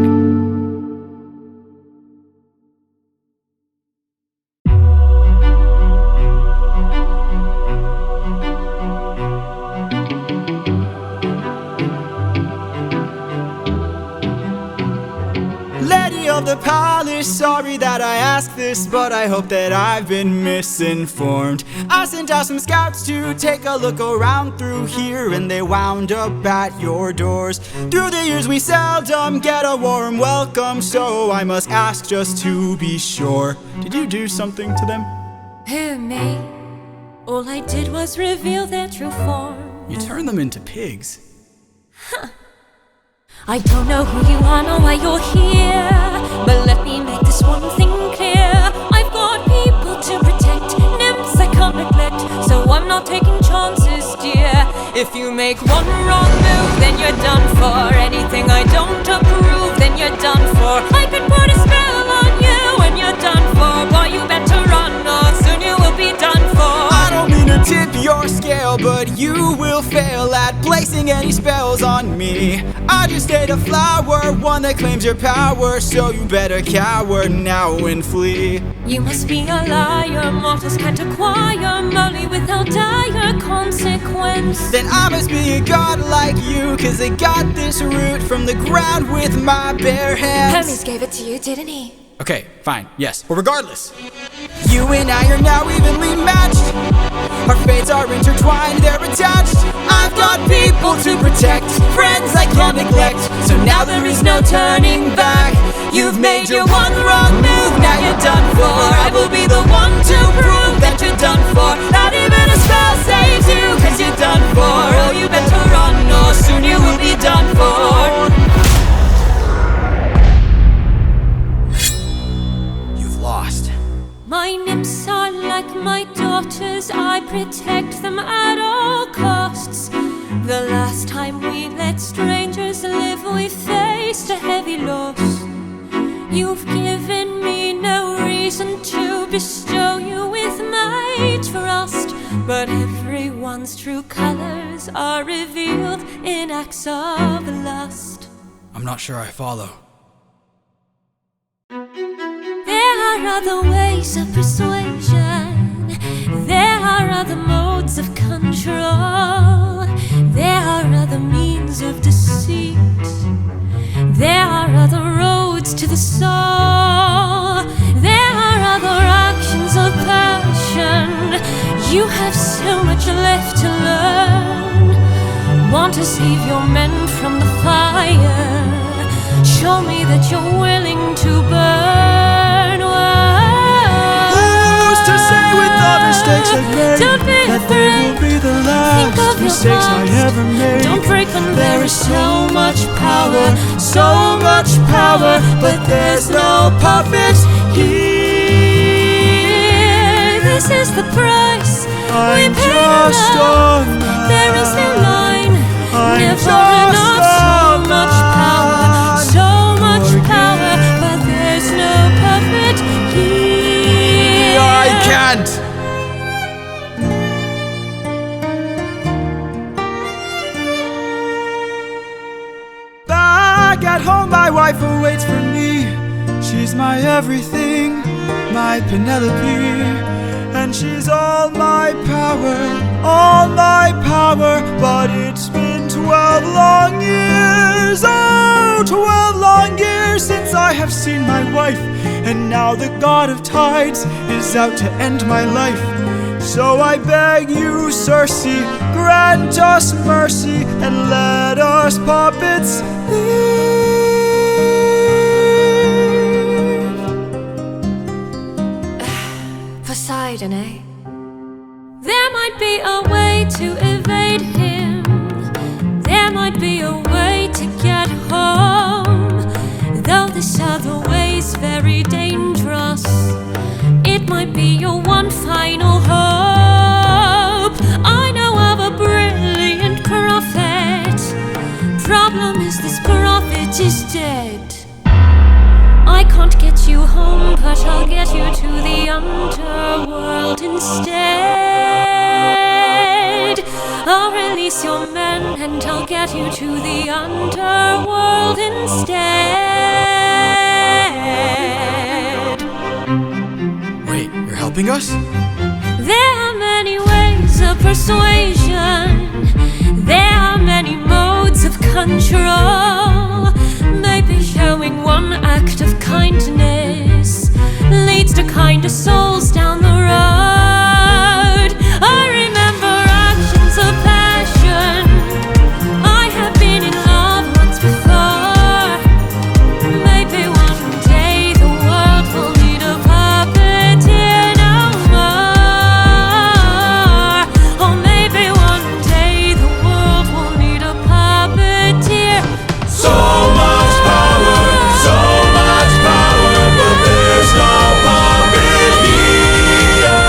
Lady of the palace, sorry that I asked this, but I hope that I've been misinformed. I sent out some scouts to take a look around through here, and they wound up at your doors. Through the years we seldom get a warm welcome, so I must ask just to be sure. Did you do something to them? Who, me? All I did was reveal their true form. You turned them into pigs. I don't know who you are nor why you're here, but let me make this one thing clear. I've got people to protect, nymphs I can't neglect, so I'm not taking chances, dear. If you make one wrong move, then you're done for. Anything I don't approve, then you're done for. I could put a spell on you and you're done for. Boy, you better run or soon you will be done for. I don't mean to tip your scale, but you will fail at placing any spells on me. I just ate a flower, one that claims your power, so you better cower now and flee. You must be a liar, mortals can't acquire Molly without dire consequence. Then I must be a god like you, cause I got this root from the ground with my bare hands. Hermes gave it to you, didn't he? Okay, fine, yes. But regardless, you and I are now evenly matched. Our fates are intertwined, they're attached. I've got people to protect, friends I can't neglect, so now there is no turning back. You've made your one wrong move, now you're done for. I will be the one to prove that you're done for. Not even a spell saves you, cause you're done for. Oh, you better run or soon you will be done for. Lost. My nymphs are like my daughters, I protect them at all costs. The last time we let strangers live, we faced a heavy loss. You've given me no reason to bestow you with my trust, but everyone's true colors are revealed in acts of lust. I'm not sure I follow. There are other ways of persuasion. There are other modes of control. There are other means of deceit. There are other roads to the soul. There are other actions of passion. You have so much left to learn. Want to save your men from the fire? Show me that you're willing to burn. Who's to say with the mistakes I've made Don't be that afraid. they will be the Think last of your mistakes I past. ever made? Don't break when there is so much power, so much power, but there's no puppets here. This is the price we I'm pay just to love. a man. There is no line, I'm never just enough. So a much power, so much power, but there's no puppet here. I can't! Back at home, my wife awaits for me. She's my everything, my Penelope. And she's all my power, but it's been 20 12 long years, oh, 12 long years since I have seen my wife, and now the god of tides is out to end my life. So I beg you, Circe, grant us mercy and let us puppets leave. Poseidon, eh? There might be a way to evade him. There might be a way to get home. Though this other way's very dangerous, it might be your one final hope. I know of a brilliant prophet. Problem is this prophet is dead. I can't get you home, but I'll get you to the underworld instead. I'll release your men and I'll get you to the underworld instead. Wait, you're helping us? There are many ways of persuasion. There are many modes of control. Maybe showing one act of kindness leads to kinder souls down the road. I remember actions of passion. I have been in love once before. Maybe one day the world will need a puppeteer no more. Or maybe one day the world will need a puppeteer. So much power, but there's no puppet here.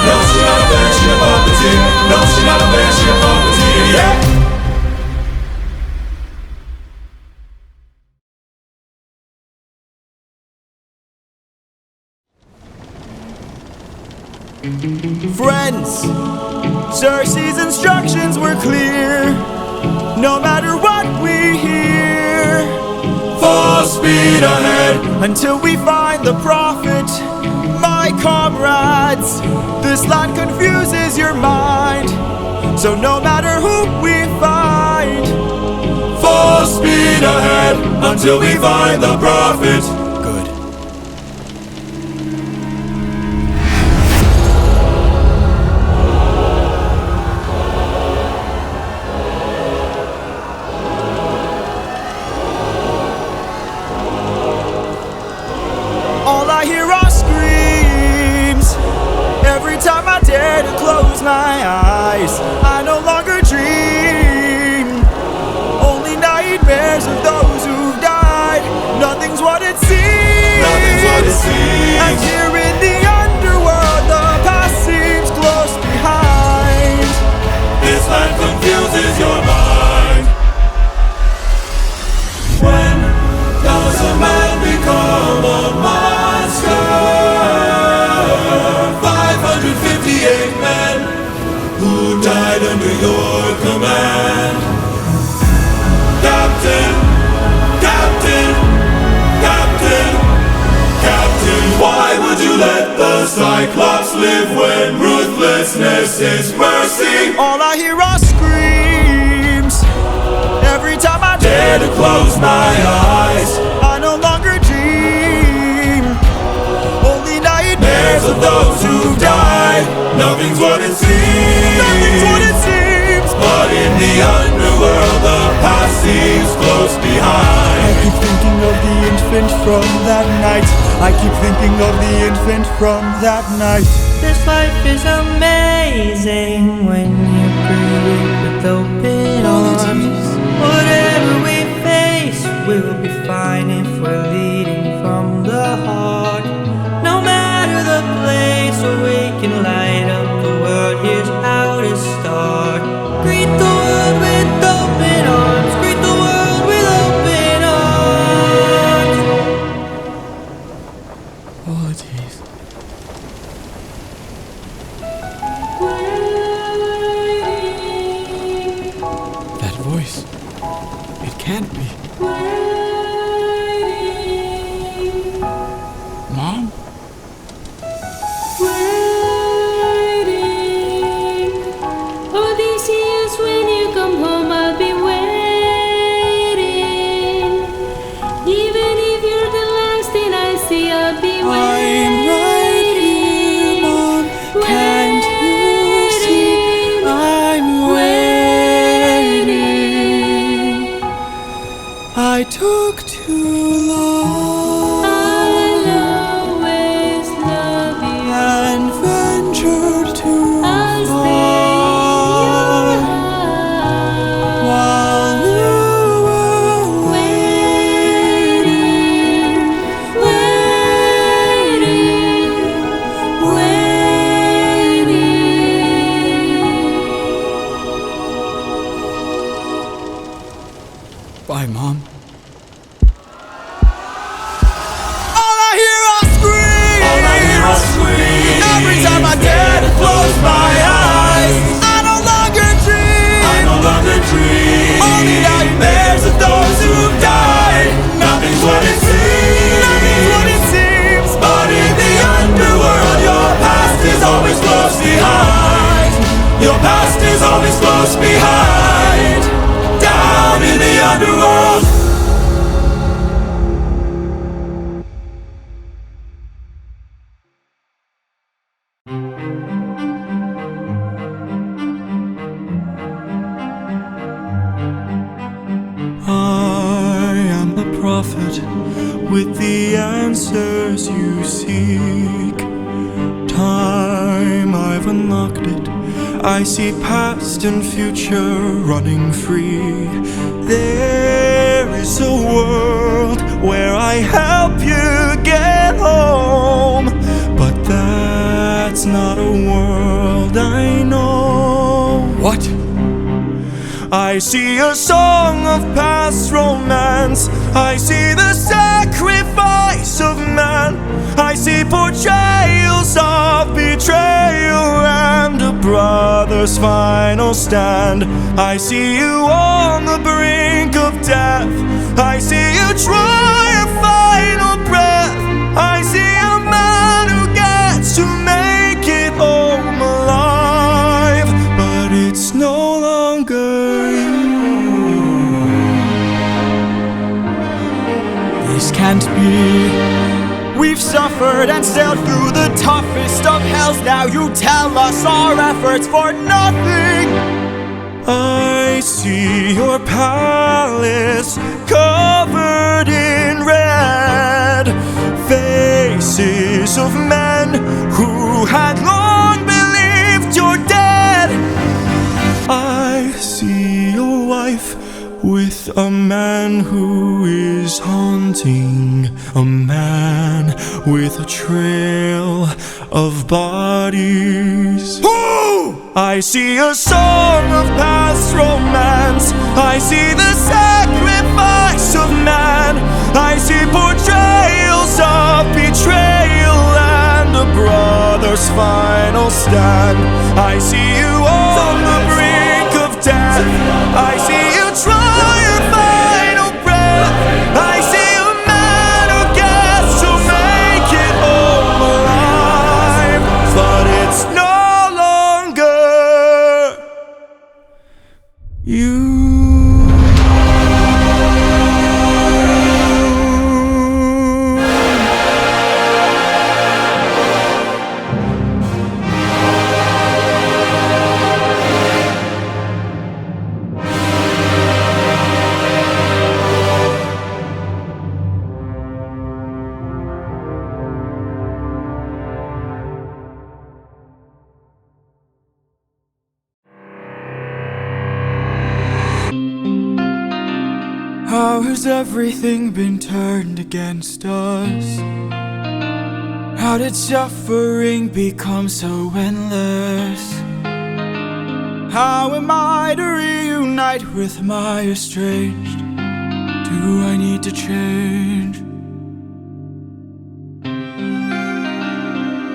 No, she's not a bear, she's a puppeteer. No, she's not a bear, she's a puppeteer, yeah. Friends, Circe's instructions were clear. No matter what we hear, Full speed ahead. until we find the prophet. My comrades, this land confuses your mind. So no matter who we find, Full speed ahead until we find the prophet. good. All I hear are screams. Every time I dare to close my eyes, I no longer dream. Only nightmares of those who've died. Nothing's what it seems. Nothing's what it seems. And here in the underworld, the past seems close behind. This land confuses your mind. When does a man become a monster? 558 men who died under your command. Captain, Captain, Captain, Captain, why would you let the Cyclops live when ruthlessness is mercy? All I hear are screams. Every time I Dare to close my eyes. I no longer dream. Only nightmares Of those who died, nothing's what it seems. Nothing's what it seems. But in the underworld, the past seems close I behind. keep thinking of the infant from that night. I keep thinking of the infant from that night. This life is amazing when you greet it with open arms. Whatever we face, we'll be fine if we're leading from the heart. No matter the place, or we can light up the world. Here's how to start. Greet the world with open arms. Greet the world with open arms. Apologies. That voice. It can't be. Mom? Odysseus, when you come home, I'll be waiting. see, I'll be I'm right here, Mom. Can't you see? I'm waiting. I took too long. I'll always love you. And ventured too I'll far. stay in your While you were waiting, waiting. Bye, Mom. All I hear are screams. Every time I dare to close my eyes, I no longer dream. Only nightmares of those who've died. Nothing's what it seems. But in the underworld, your past is always close behind. Your past is always close behind. Down in the underworld. I am the prophet with the answers you seek. Time, I've unlocked it. I see past and future running free. There is a world where I help you get home, but that's not a world I know. What? I see a song of past romance. I see the sacrifice of man. I see portrayals of betrayal and a brother's final stand. I see you on the brink of death. I see you try a final breath. I see a man who gets to make it home alive, but it's no longer you. This can't be. We've suffered and sailed through the toughest of hells. Now you tell us our efforts for nothing. I see your palace covered in red, faces of men who had long believed you're dead. I see your wife with a man who is haunting, a man with a trail of bodies. Who? I see a song of past romance. I see the sacrifice of man. I see portrayals of betrayal and a brother's final stand. I see you on the brink of death. I see you try a final breath. I see a man who gets to make it home alive, but it's no longer you. How has everything been turned against us? How did suffering become so endless? How am I to reunite with my estranged? Do I need to change?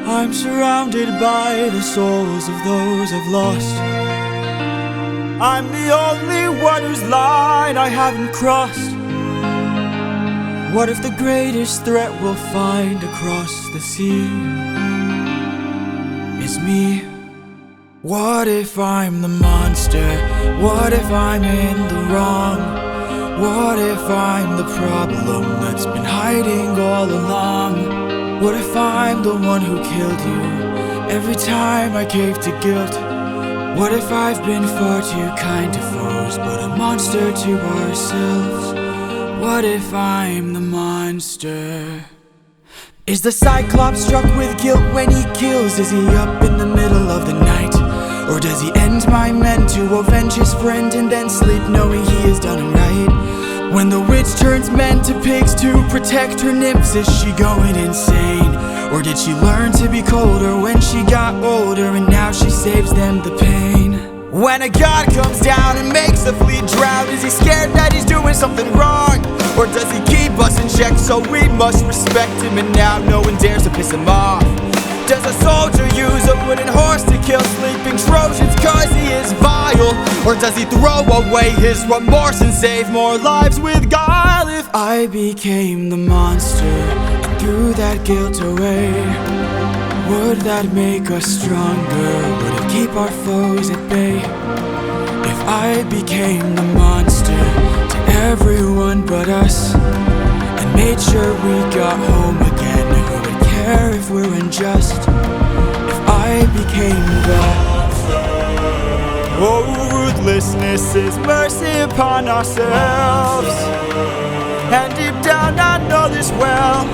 I'm surrounded by the souls of those I've lost. I'm the only one whose line I haven't crossed. What if the greatest threat we'll find across the sea is me? What if I'm the monster? What if I'm in the wrong? What if I'm the problem that's been hiding all along? What if I'm the one who killed you every time I cave to guilt? What if I've been far too kind to foes, but a monster to ourselves? What if I'm the monster? Is the Cyclops struck with guilt when he kills? Is he up in the middle of the night? Or does he end my men to avenge his friend and then sleep knowing he has done him right? When the witch turns men to pigs to protect her nymphs, is she going insane? Or did she learn to be colder when she got older and now she saves them the pain? When a god comes down and makes a fleet drown, is he scared that he's doing something wrong? Or does he keep us in check so we must respect him and now no one dares to piss him off? Does a soldier use a wooden horse to kill sleeping Trojans cause he is vile? Or does he throw away his remorse and save more lives with guile? If I became the monster and threw that guilt away, would that make us stronger? Would it keep our foes at bay? If I became the monster to everyone but us and made sure we got home again, who would care if we're unjust? If I became the oh, ruthlessness is mercy upon ourselves. And deep down I know this well.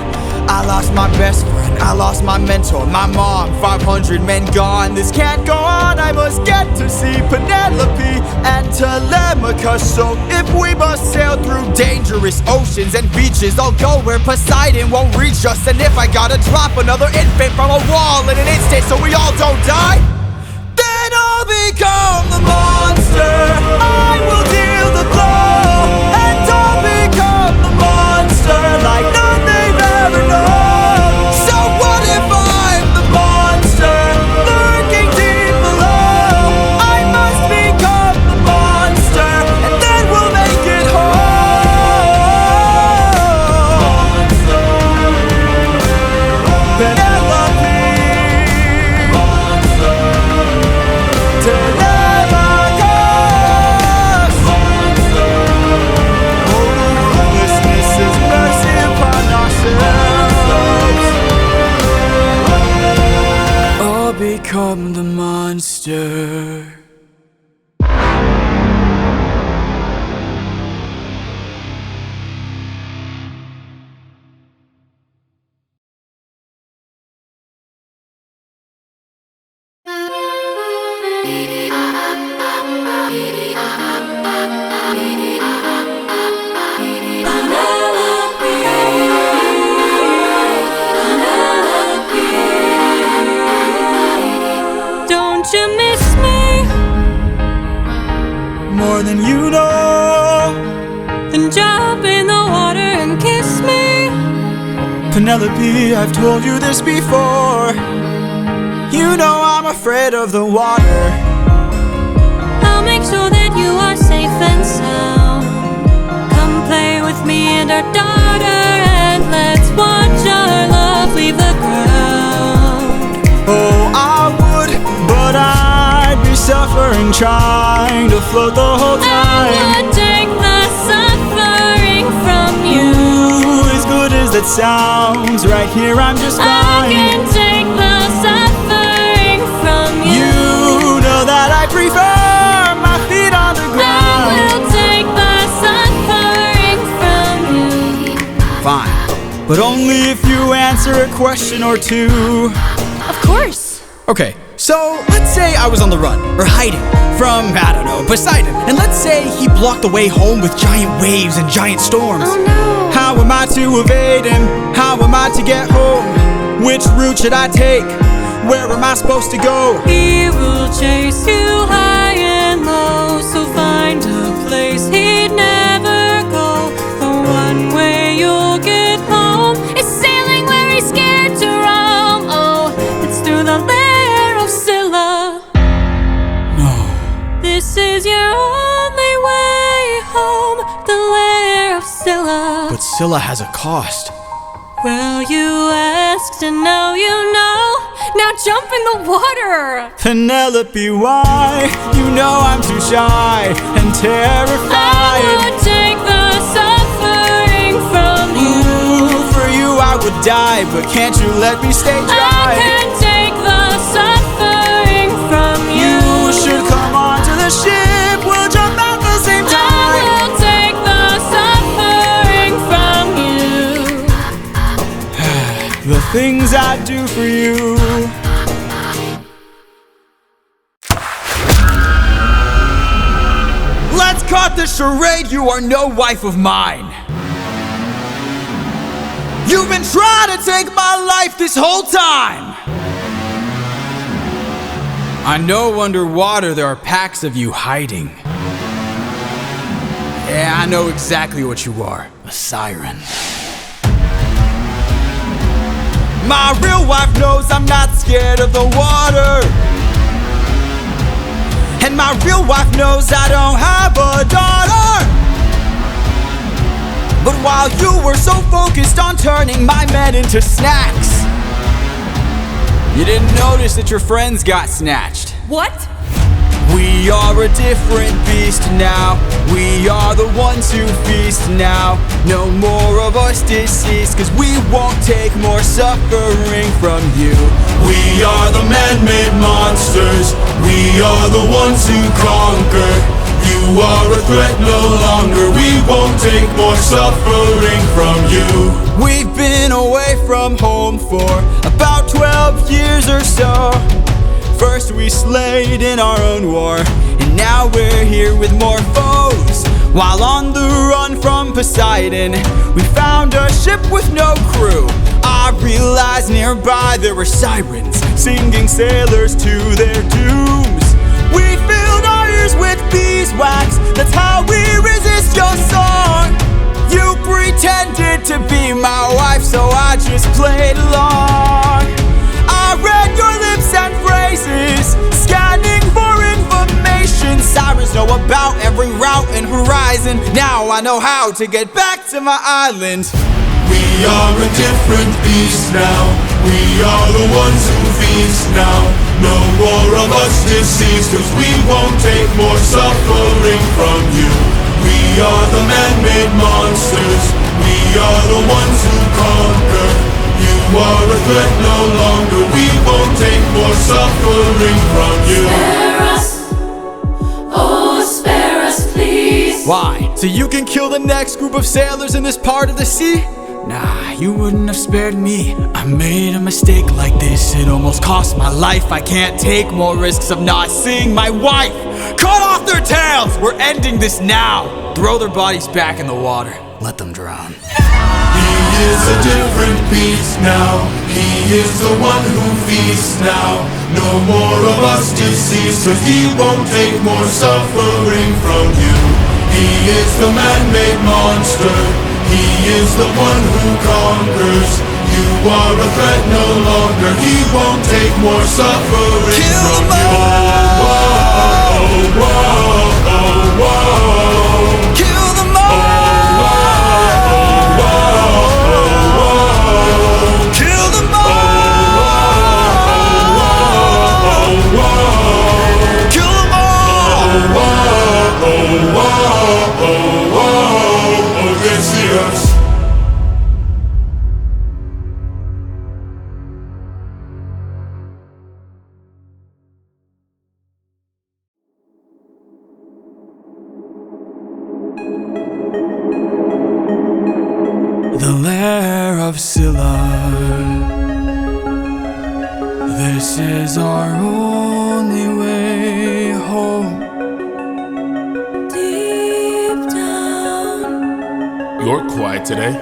I lost my best friend, I lost my mentor, my mom, 500 men gone. This can't go on, I must get to see Penelope and Telemachus. So if we must sail through dangerous oceans and beaches, I'll go where Poseidon won't reach us. And if I gotta drop another infant from a wall in an instant so we all don't die, then I'll become the monster. I will deal the blow, and I'll become the monster like none they've ever known. So what if I'm the monster lurking deep below? I must become the monster, and then we'll make it home. Penelope, Telemachus. Oh, ruthlessness is mercy upon ourselves. I'll become the monster. Don't you miss me? More than you know. Then jump in the water and kiss me. Penelope, I've told you this before. You know I'm afraid of the water. I'll make sure that you are safe and sound. Come play with me and our daughter, and let's watch our love leave the ground. Oh, I would, but I'd be suffering trying to float the whole time. I would take the suffering from you. Ooh, as good as that sounds, right here I'm just fine. I can take the suffering from you. You know that I prefer my feet on the I ground. will take the suffering from you. Fine, but only if you answer a question or two. Of course. Okay, so let's say I was on the run, or hiding, from, I don't know, Poseidon. And let's say he blocked the way home with giant waves and giant storms. Oh no. How am I to evade him? How am I to get home? Which route should I take? Where am I supposed to go? He will chase you high and low, so find a place he'd never go. The one way you'll get home is sailing where he's scared to roam. Oh, it's through the lair of Scylla. No. This is your only way home, the lair of Scylla. But Scylla has a cost. Well, you asked and now you know. Now jump in the water. Penelope, why? You know I'm too shy and terrified. I would take the suffering from you. Ooh, for you I would die, but can't you let me stay I dry? can't take the suffering from you. You should come onto the ship, we'll jump out the same I time. will take the suffering from you. The things I do for you. Let's cut the charade, you are no wife of mine. You've been trying to take my life this whole time. I know underwater there are packs of you hiding. Yeah, I know exactly what you are, a siren. My real wife knows I'm not scared of the water. And my real wife knows I don't have a daughter. But while you were so focused on turning my men into snacks, you didn't notice that your friends got snatched. What? We are a different beast now. We are the ones who feast now. No more of us deceased, cause we won't take more suffering from you. We are the man-made monsters. We are the ones who conquer. You are a threat no longer. We won't take more suffering from you. We've been away from home for about 12 years or so. First we slayed in our own war, and now we're here with more foes. While on the run from Poseidon, we found a ship with no crew. I realized nearby there were sirens, singing sailors to their dooms. We filled our ears with beeswax, that's how we resist your song. You pretended to be my wife, so I just played along. I read your lips and phrases, scanning for information. Sirens know about every route and horizon. Now I know how to get back to my island. We are a different beast now. We are the ones who feast now. No more of us deceased, cause we won't take more suffering from you. We are the man-made monsters. We are the ones who conquer. You are a threat no longer. We won't take more suffering from you. Spare us, oh spare us please. Why? So you can kill the next group of sailors in this part of the sea? Nah, you wouldn't have spared me. I made a mistake like this, it almost cost my life. I can't take more risks of not seeing my wife. Cut off their tails! We're ending this now. Throw their bodies back in the water. Let them drown. He is a different beast now. He is the one who feasts now. No more of us deceased, cause he won't take more suffering from you. He is the man-made monster. He is the one who conquers. You are a threat no longer. He won't take more suffering from you. Whoa, whoa, whoa, whoa. Kill them all! The lair of Scylla. This is our only way home. Deep down, You're quiet today.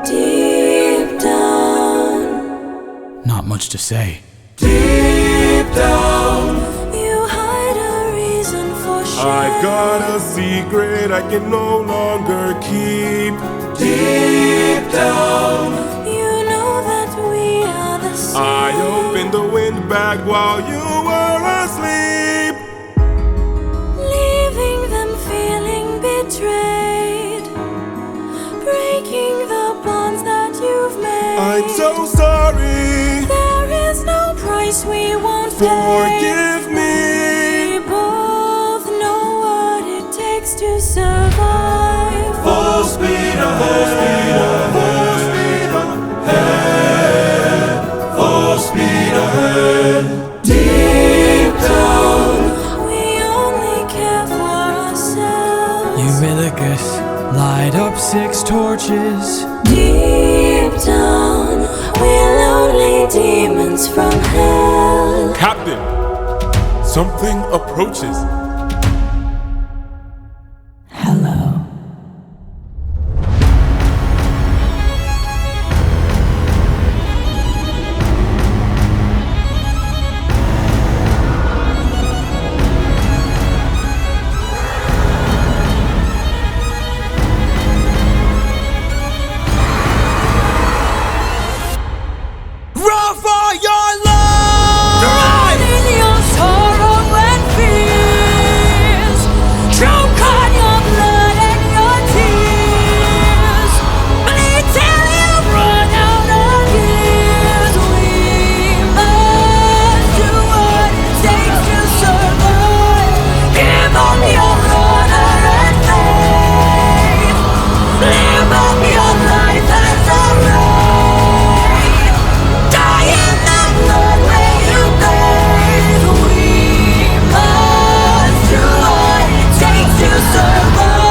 deep down, Not much to say. Deep down, you hide a reason for shame. I've got a secret I can no longer keep. deep down. You know that we are the same. I opened the wind bag while you were asleep. Leaving them feeling betrayed, breaking the bonds that you've made. I'm so sorry. There is no price we won't pay. Forgive me. We both know what it takes to survive. Full speed ahead. Full speed ahead. ashes. Deep down, we're lonely demons from hell. Captain, something approaches. Hello. Run for your life! Run in your sorrow and fears. Choke on your blood and your tears. Bleed till you run out of years. We must do what it takes to survive. Give up your honor and faith. Live up your life as a right. Die in the blood where you bathe. We must do what it takes to survive.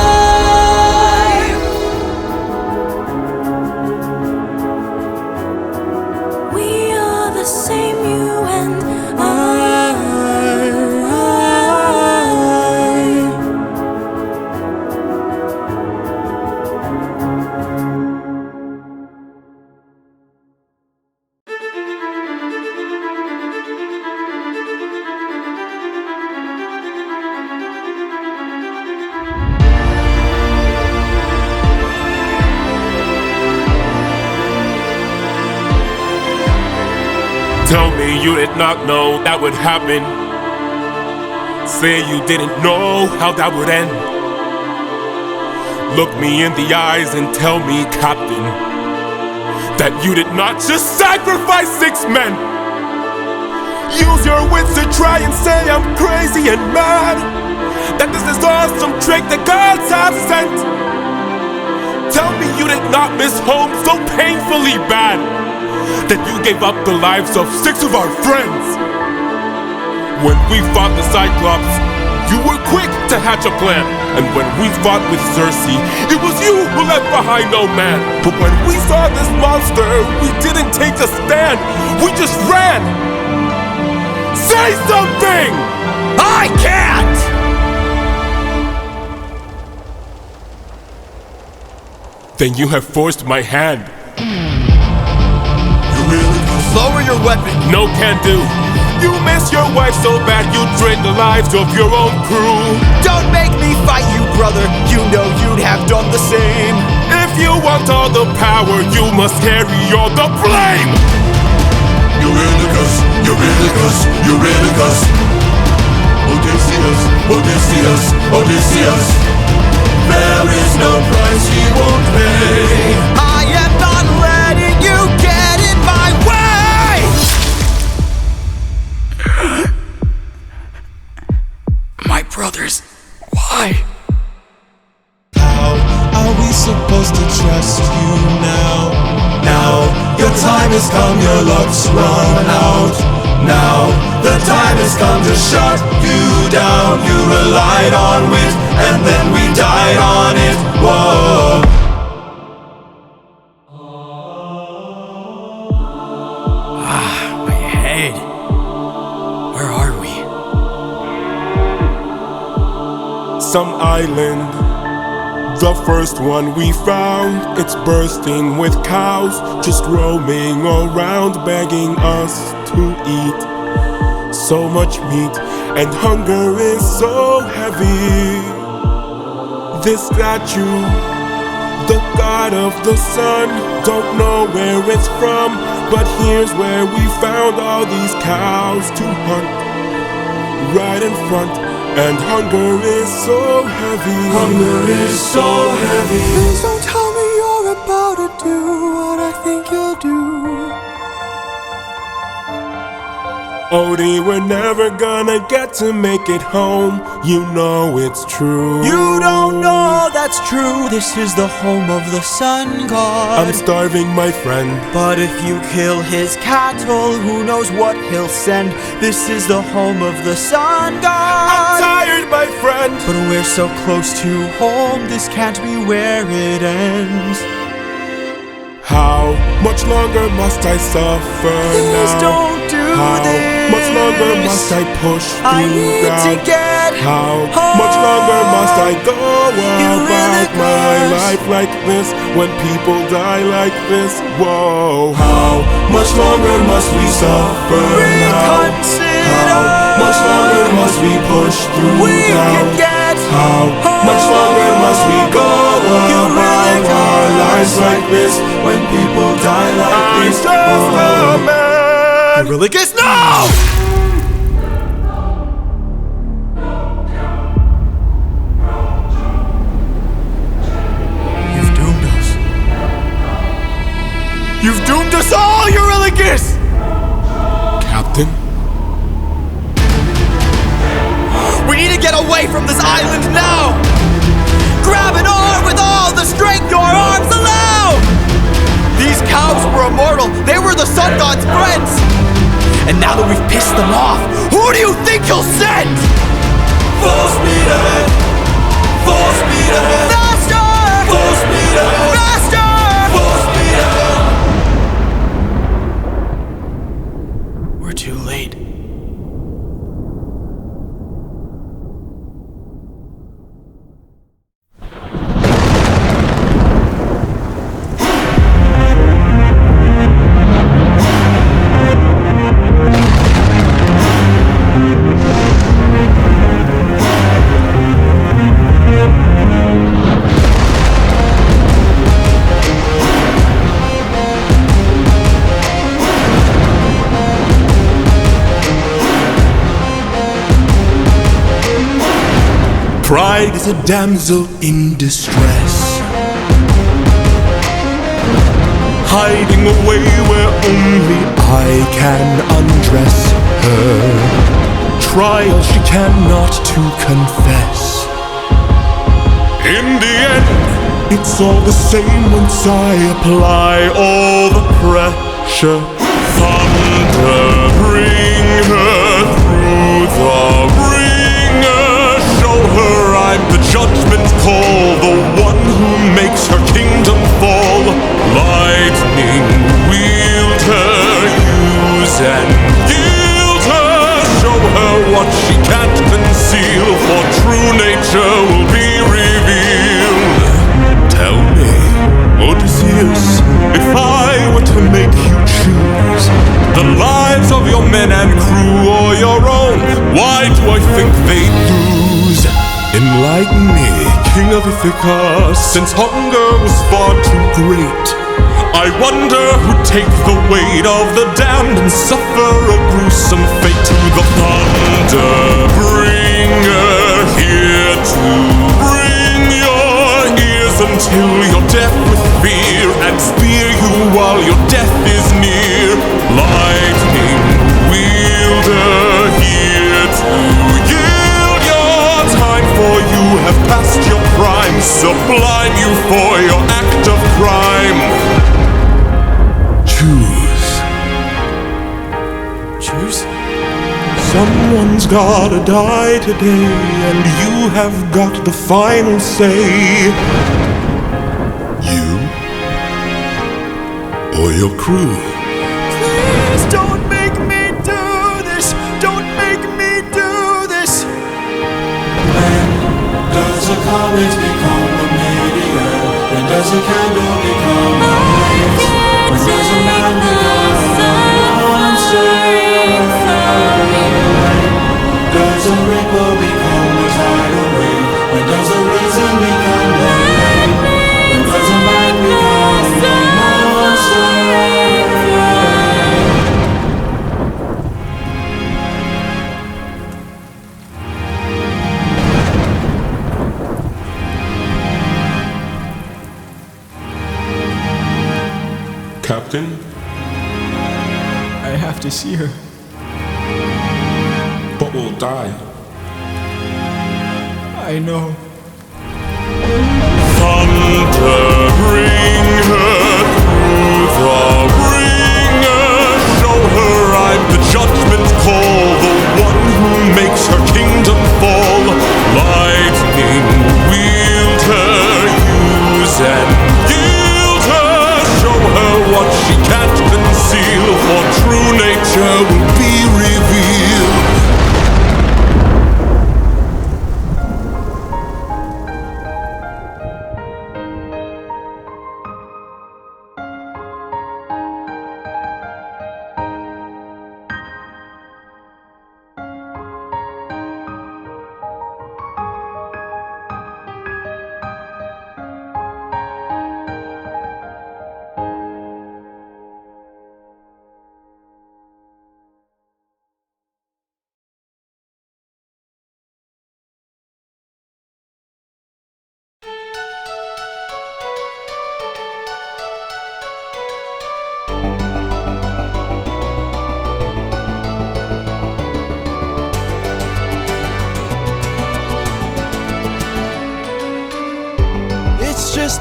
We are the same, you and I. Tell me you did not know that would happen. Say you didn't know how that would end. Look me in the eyes and tell me, Captain, that you did not just sacrifice 6 men. Use your wits to try and say I'm crazy and mad, that this is all some trick the gods have sent. Tell me you did not miss home so painfully bad, that you gave up the lives of 6 of our friends. When we fought the Cyclops, you were quick to hatch a plan. And when we fought with Cersei, it was you who left behind no man. But when we saw this monster, we didn't take a stand, we just ran. Say something! I can't! Then you have forced my hand. Lower your weapon. No can do. You miss your wife so bad you drained the lives of your own crew. Don't make me fight you, brother. You know you'd have done the same. If you want all the power, you must carry all the blame. Eurylochus, Eurylochus, Eurylochus. Odysseus, Odysseus, Odysseus. There is no price he won't pay. I am not letting you get in my way. My brothers, why? How are we supposed to trust you now? Now, your time has come, your luck's run out. Now, the time has come to shut you down. You relied on wit, and then we died on it. Whoa. My head. Where are we? Some island, the first one we found. It's bursting with cows, just roaming around, begging us to eat. So much meat, and hunger is so heavy. This statue, the god of the sun, don't know where it's from, but here's where we found all these cows to hunt. Right in front, and hunger is so heavy. Hunger is so heavy. Please don't tell me you're about to do what I think you'll do. Odie, we're never gonna get to make it home. You know it's true. You don't know that's true. This is the home of the sun god. I'm starving, my friend. But if you kill his cattle, who knows what he'll send. This is the home of the sun god. I'm tired, my friend. But we're so close to home, this can't be where it ends. How much longer must I suffer Please now? don't do How this. much longer must I push through I need doubt? to get How home. much longer must I go You about my really life like this when people die like this? Whoa. How much longer must we suffer now? How much longer must we push through doubt? How much longer must we go about our lives like this when people die like this? You really guess no! You've doomed us. You've doomed us all, Eurylochus! Captain? We need to get away from this island now! Grab an arm with all the strength your arms allow! These cows were immortal, they were the sun god's friends! And now that we've pissed them off, who do you think you'll send? Full speed ahead! Full speed ahead! Faster! Full speed ahead! Faster! Full speed ahead! We're too late. Pride is a damsel in distress, hiding away where only I can undress her. Trial she cannot to confess. In the end, it's all the same once I apply all the pressure. Thunder, bring her through the ringer. Show her I'm the judgment call, the one who makes her kingdom fall. Lightning, wield her, use and yield her. Show her what she can't conceal, for true nature will be revealed. Tell me, Odysseus, if I were to make you choose the lives of your men and crew or your own, why do I think they'd lose? Enlighten me, King of Ithaca, since hunger was far too great. I wonder who'd take the weight of the damned and suffer a gruesome fate. To the thunder bringer, here to bring your ears until you're deaf with fear, and spear you while your death is near. Lightning wielder, here to yield your time, for you have passed your prime. Sublime you for your act of crime. Choose. Someone's gotta die today, and you have got the final say. You or your crew. Please don't make me do this! Don't make me do this! When does a comet become a meteor? When does a candle become a blaze? When does a man become a monster? Does a ripple become a tidal wave? When does a reason become a rain? When does a man become a monster? Captain? I have to see her. But we'll die. I know. Thunder, bring her through the ringer. Show her I'm the judgment call, the one who makes her kingdom fall. Lightning, wield her, use and yield her. Show her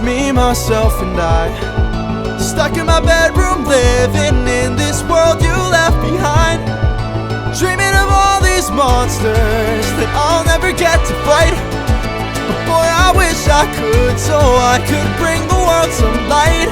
me, myself, and I, stuck in my bedroom, living in this world you left behind, dreaming of all these monsters that I'll never get to fight. But boy, I wish I could, so I could bring the world some light.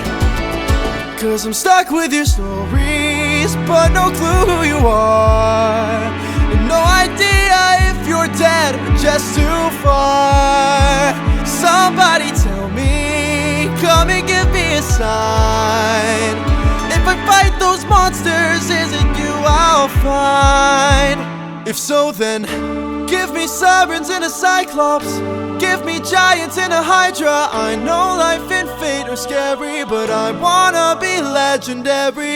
'Cause I'm stuck with your stories, but no clue who you are, and no idea if you're dead or just too far. Somebody tell me, come and give me a sign. If I fight those monsters, is it you I'll find? If so, then give me sirens and a cyclops, give me giants and a hydra. I know life and fate are scary, but I wanna be legendary.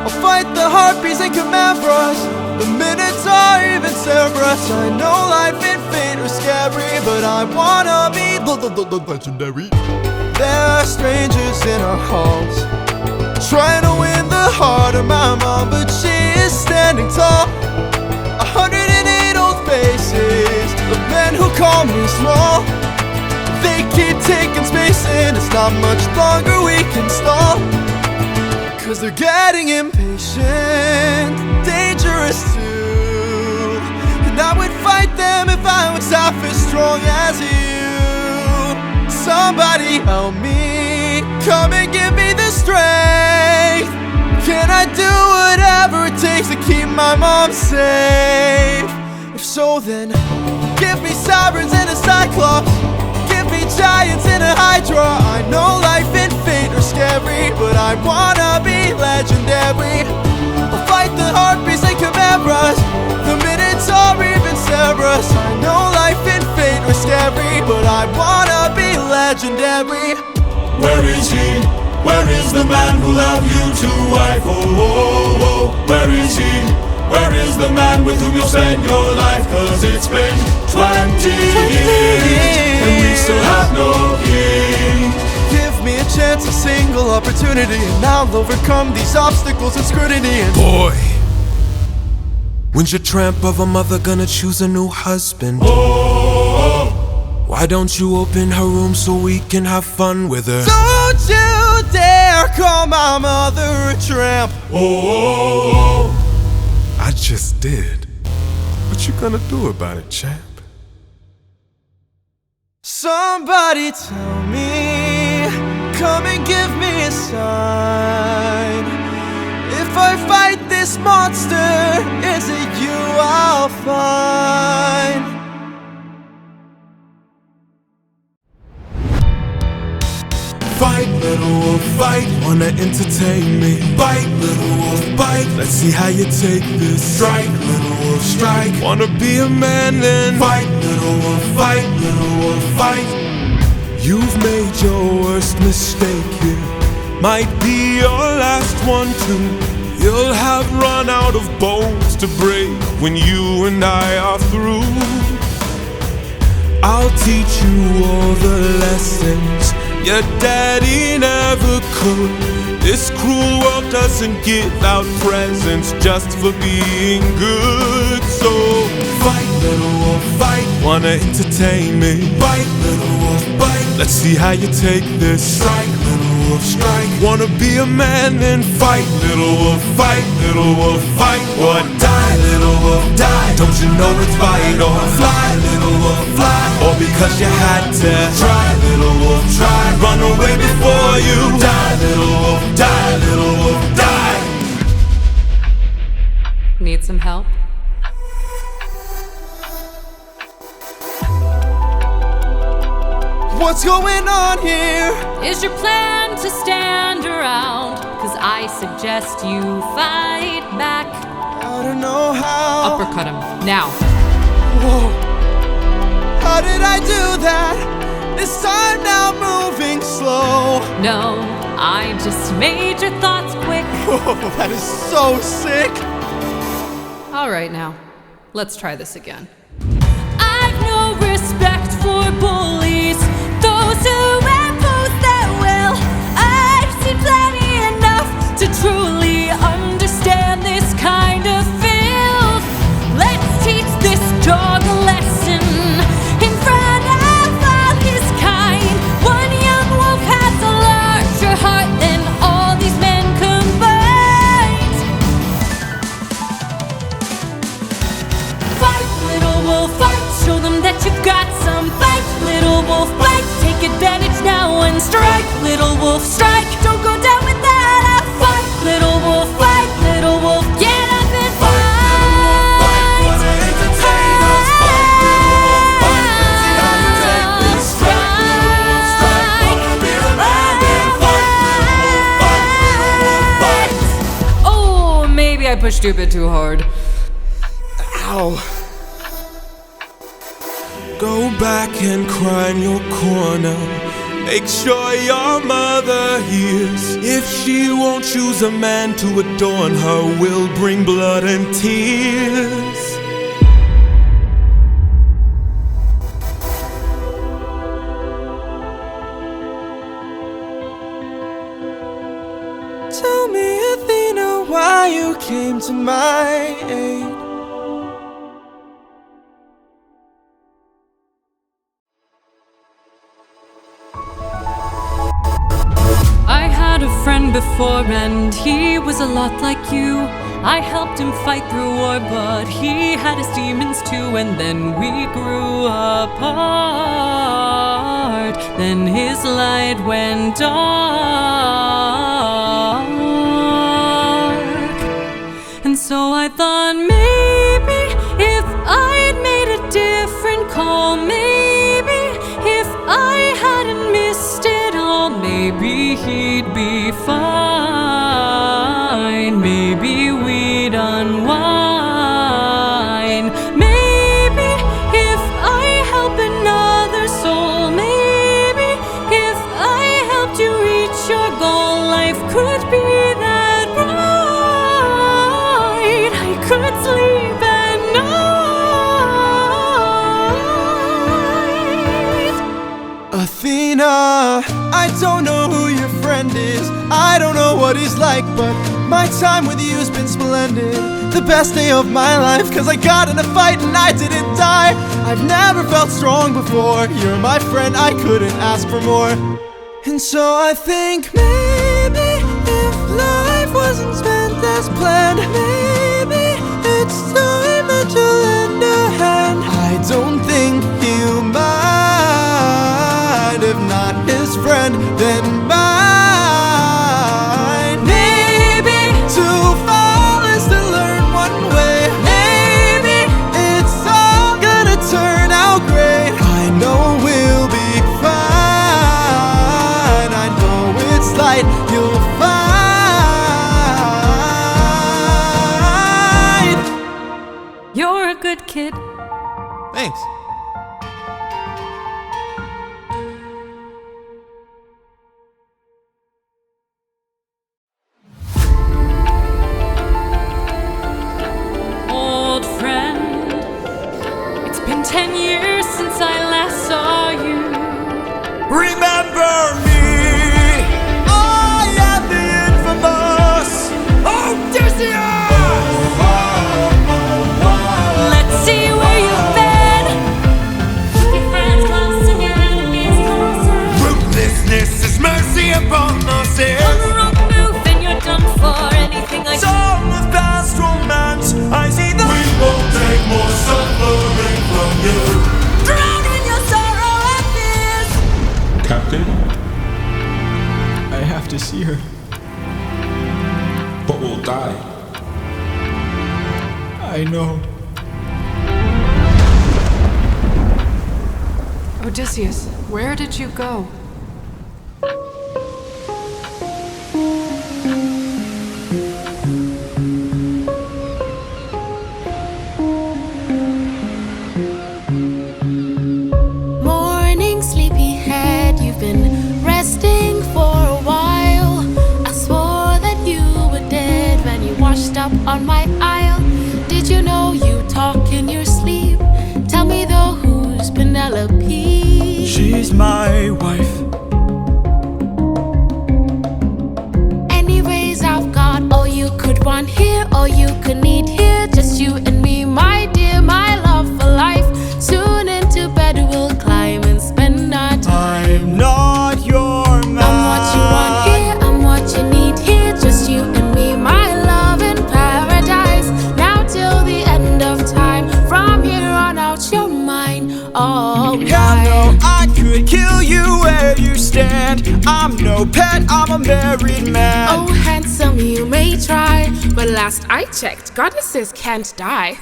I'll fight the harpies and chimera's, the minotaur, even Cerberus. I know life and fate are scary, but I wanna be legendary. There are strangers in our halls, trying to win the heart of my mom, but she is standing tall. 108 old faces of men who call me small. They keep taking space and it's not much longer we can stall. 'Cause they're getting impatient, dangerous too, and I would fight them if I was half as strong as you. Somebody help me, come and give me the strength. Can I do whatever it takes to keep my mom safe? If so, then give me sirens and a cyclops, give me giants and a hydra. I know life and fate are scary, but I wanna be legendary. I'll fight the harpies and chimeras, the minotaur, even Cerberus. I know life and fate are scary, but I wanna be legendary. Where is he? Where is the man who loved you to wife? Oh, oh, oh. Where is he? Where is the man with whom you'll spend your life? 'Cause it's been 20 years and we still have no king. Give me a chance, a single opportunity, and I'll overcome these obstacles and scrutiny. And boy, when's your tramp of a mother gonna choose a new husband? Oh, why don't you open her room so we can have fun with her? Don't you dare call my mother a tramp. oh. I just did. What you gonna do about it, champ? Somebody tell me, come and give me a sign. If I fight this monster, is it you I'll find? Fight, little wolf, fight, wanna entertain me. Bite, little wolf, bite, let's see how you take this. Strike, little wolf, strike, wanna be a man then. Fight, little wolf, fight, little wolf, fight. You've made your worst mistake here, might be your last one too. You'll have run out of bones to break when you and I are through. I'll teach you all the lessons your daddy never could. This cruel world doesn't give out presents just for being good. So fight, little wolf, fight, wanna entertain me. Bite, little wolf, bite, let's see how you take this. Strike, little wolf, strike, wanna be a man then fight, little wolf, fight, little wolf, fight. Or die, little wolf, die, don't you know it's fight or fly, little wolf, fly. Or because you had to try, little wolf, try, run away before you die, little wolf, die, little wolf, die. Need some help? What's going on here? Is your plan to stand around? 'Cause I suggest you fight back. I don't know how. Uppercut him, now. Whoa. How did I do that? This time now moving slow. No, I just made your thoughts quick. Whoa, that is so sick. All right now, let's try this again. I've no respect for bullies, those who impose their will. I've seen plenty enough to truly understand this kind of filth. Let's teach this dog a lesson in front of all his kind. One young wolf got some fight, little wolf, fight. Take advantage now and strike, little wolf, strike. Don't go down without a fight, little wolf, fight, little wolf, get up and fight. Oh, maybe I pushed you a bit too hard. Ow. Go back and cry in your corner. Make sure your mother hears. If she won't choose a man to adorn her, we'll bring blood and tears. Tell me, Athena, why you came to my aid. I had a friend before and he was a lot like you. I helped him fight through war, but he had his demons too. And then we grew apart. Then his light went dark. And so I thought maybe if I'd made a different call, maybe if I hadn't missed it all, maybe he'd be fine. Maybe we'd unwind. Maybe if I help another soul, maybe if I helped you reach your goal, life could be that bright. I could sleep at night. Athena, I don't know who your friend is, I don't know what he's like, but my time with you's been splendid. The best day of my life, cause I got in a fight and I didn't die. I've never felt strong before. You're my friend, I couldn't ask for more. And so I think maybe if life wasn't spent as planned, maybe it's time that you lend a hand. I don't think he'll mind. If not his friend, then mine. Maybe to fall is to learn one way. Maybe it's all gonna turn out great. I know we'll be fine. I know it's light you'll find. You're a good kid. Thanks. Old friend, it's been 10 years since I last saw you. Remember me? I am the infamous Odysseus! Let's see where you've been. Your friends close and your enemies closer. Ruthlessness is mercy upon us. On the wrong move and you're done for. Anything I Song of past romance, I see the We won't take more suffering from you. drown in your sorrow and fears. Captain, I have to see her. but we'll die. I know. Odysseus, where did you go? Morning, sleepyhead, you've been resting for a while. I swore that you were dead when you washed up on my aisle. Did you know you talk in your sleep? Tell me though, who's Penelope? She's my wife. Anyways, I've got all you could want here, all you could need here. Just you and me, my dear, my love for life. Soon into bed we'll climb and spend our time. I'm not your man. I'm what you want here, I'm what you need here. Just you and me, my love in paradise. Now till the end of time, from here on out, you're mine. Oh. Last I checked, goddesses can't die.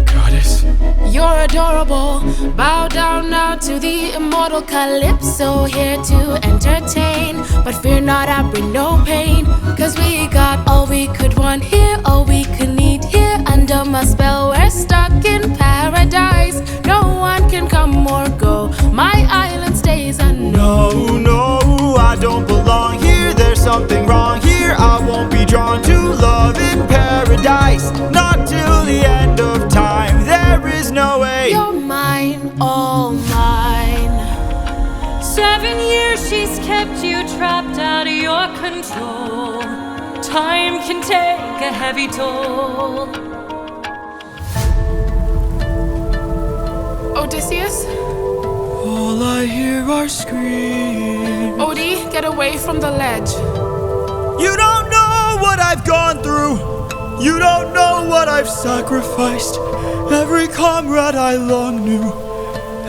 Goddess. You're adorable. Bow down now to the immortal Calypso, here to entertain. But fear not, I bring no pain. Cause we got all we could want here, all we could need here. Under my spell, we're stuck in paradise. No one can come or go. My island stays unknown. No, I don't belong here. There's something wrong here. I won't be drawn to love in paradise. Not till the end of time. There is no way. You're mine, all mine. 7 years she's kept you trapped out of your control. Time can take a heavy toll. Odysseus? All I hear are screams. Odie, get away from the ledge. You don't know what I've gone through. You don't know what I've sacrificed. Every comrade I long knew,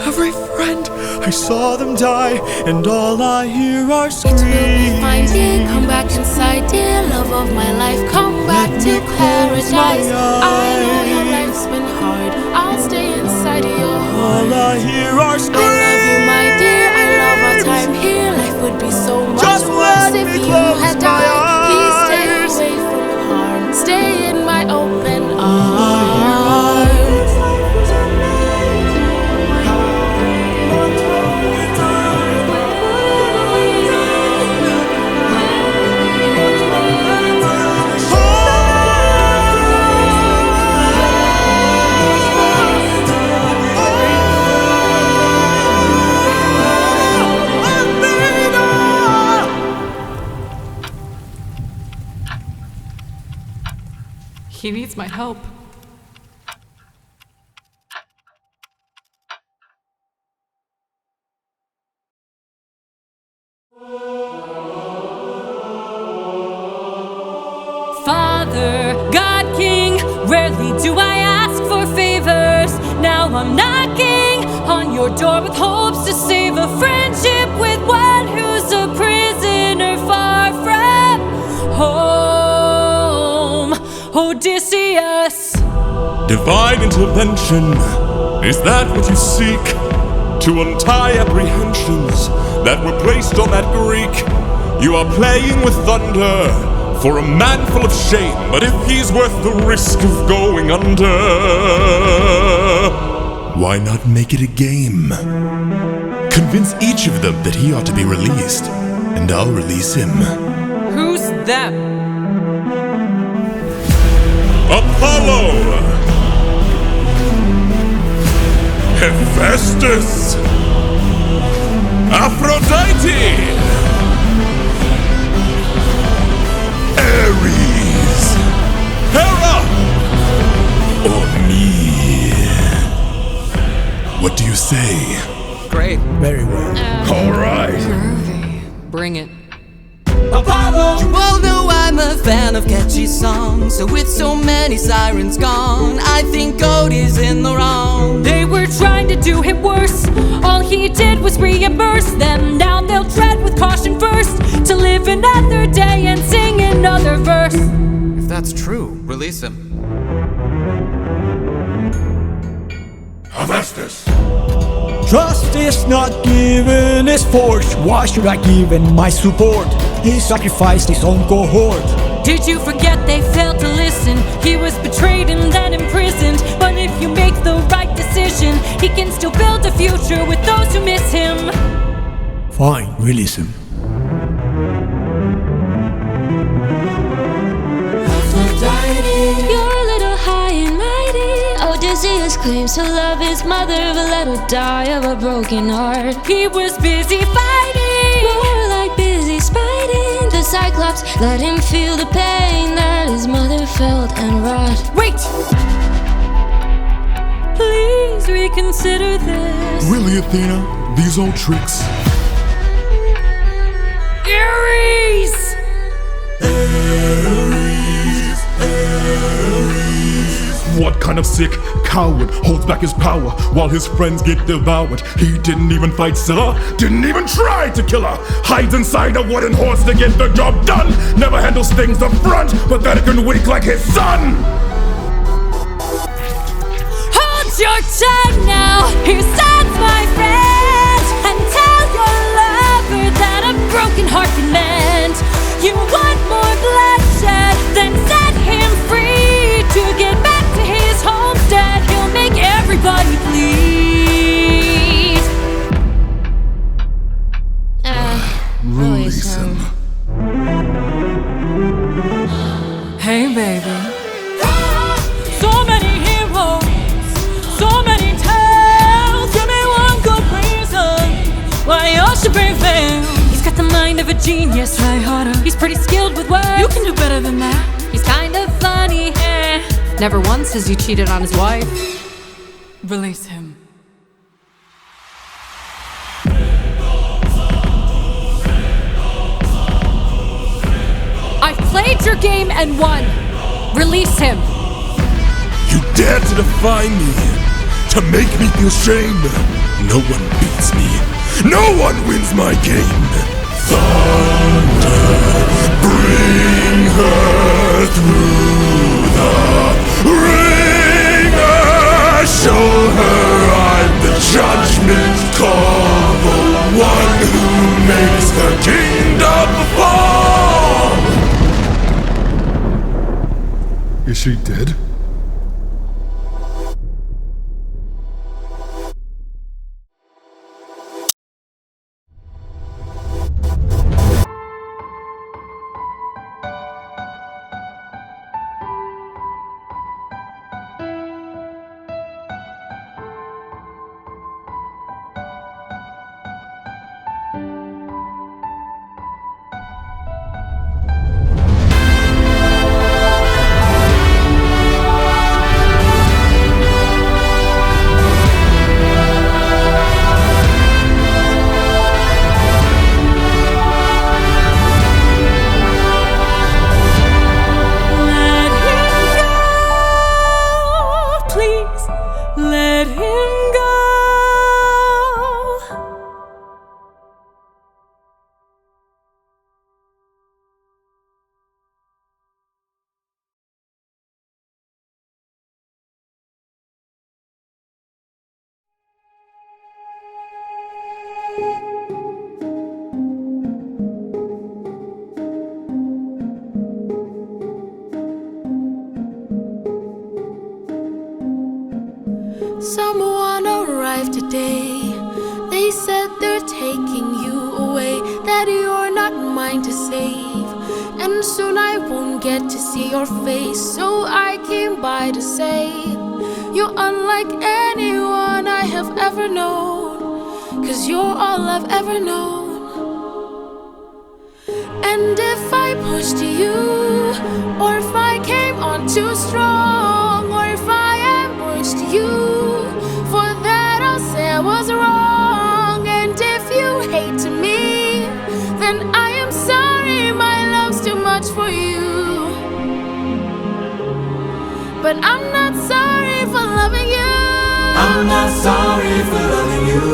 every friend, I saw them die, and all I hear are screams. It will be fine, dear. Come back inside, dear. Love of my life, come back to paradise. I know your life's been hard. I'll stay inside your heart. All I hear are screams. I love you, my dear. I love our time here. Life would be so much Just worse let if me you close had my died. Please stay eyes. away from harm. Stay in my open arms. He needs my help. Father, God King, rarely do I ask for favors. Now I'm knocking on your door with hopes to save a friendship with one who's a prisoner far from home. Odysseus. Divine intervention, is that what you seek? To untie apprehensions that were placed on that Greek? You are playing with thunder for a man full of shame, but if he's worth the risk of going under, why not make it a game? Convince each of them that he ought to be released, and I'll release him. Who's them? Apollo! Hephaestus! Aphrodite! Ares! Hera! Or me? What do you say? Great. Very well. All right. Groovy. Bring it. Apollo! You all know I'm a fan of catchy songs. So with so many sirens gone, I think God is in the wrong. They were trying to do him worse. All he did was reimburse them. Now they'll tread with caution first to live another day and sing another verse. If that's true, release him. Hephaestus! Trust is not given, is forced. Why should I give in my support? He sacrificed his own cohort. Did you forget they failed to listen? He was betrayed and then imprisoned. But if you make the right decision, he can still build a future with those who miss him. Fine, release him. You're a little high and mighty. Odysseus claims to love his mother, but let her die of a broken heart. He was busy fighting, more like busy spiting. The Cyclops let him feel the pain that his mother felt and wrought. Wait! Please reconsider this. Really, Athena? These old tricks? Ares! What kind of sick coward holds back his power while his friends get devoured. He didn't even fight Scylla, didn't even try to kill her. Hides inside a wooden horse to get the job done. Never handles things up front, pathetic and weak like his son. Hold your tongue now, here stands my friend, and tell your lover that a broken heart can mend. You want more bloodshed, then set him free to get back to his homestead. He'll make everybody bleed. Release him. Hey, baby. So many heroes, so many tales. Give me one good reason why you should prevail. He's got the mind of a genius, try harder. He's pretty skilled with words. You can do better than that. He's kind of funny. Never once has he cheated on his wife. Release him. I've played your game and won. Release him. You dare to defy me, to make me feel shame. No one beats me, no one wins my game. Thunder, bring her through the ringer. Show her I'm the judgment call, the one who makes the kingdom fall. Is she dead? Let him go. Someone arrived today. They said they're taking you away, that you're not mine to save, and soon I won't get to see your face. So I came by to say you're unlike anyone I have ever known, 'cause you're all I've ever known. And if I pushed you, or if I came on too strong, or if I ambushed you, for that I'll say I was wrong. And if you hate me, then I am sorry, my love's too much for you. But I'm not sorry for loving you. I'm not sorry for loving you.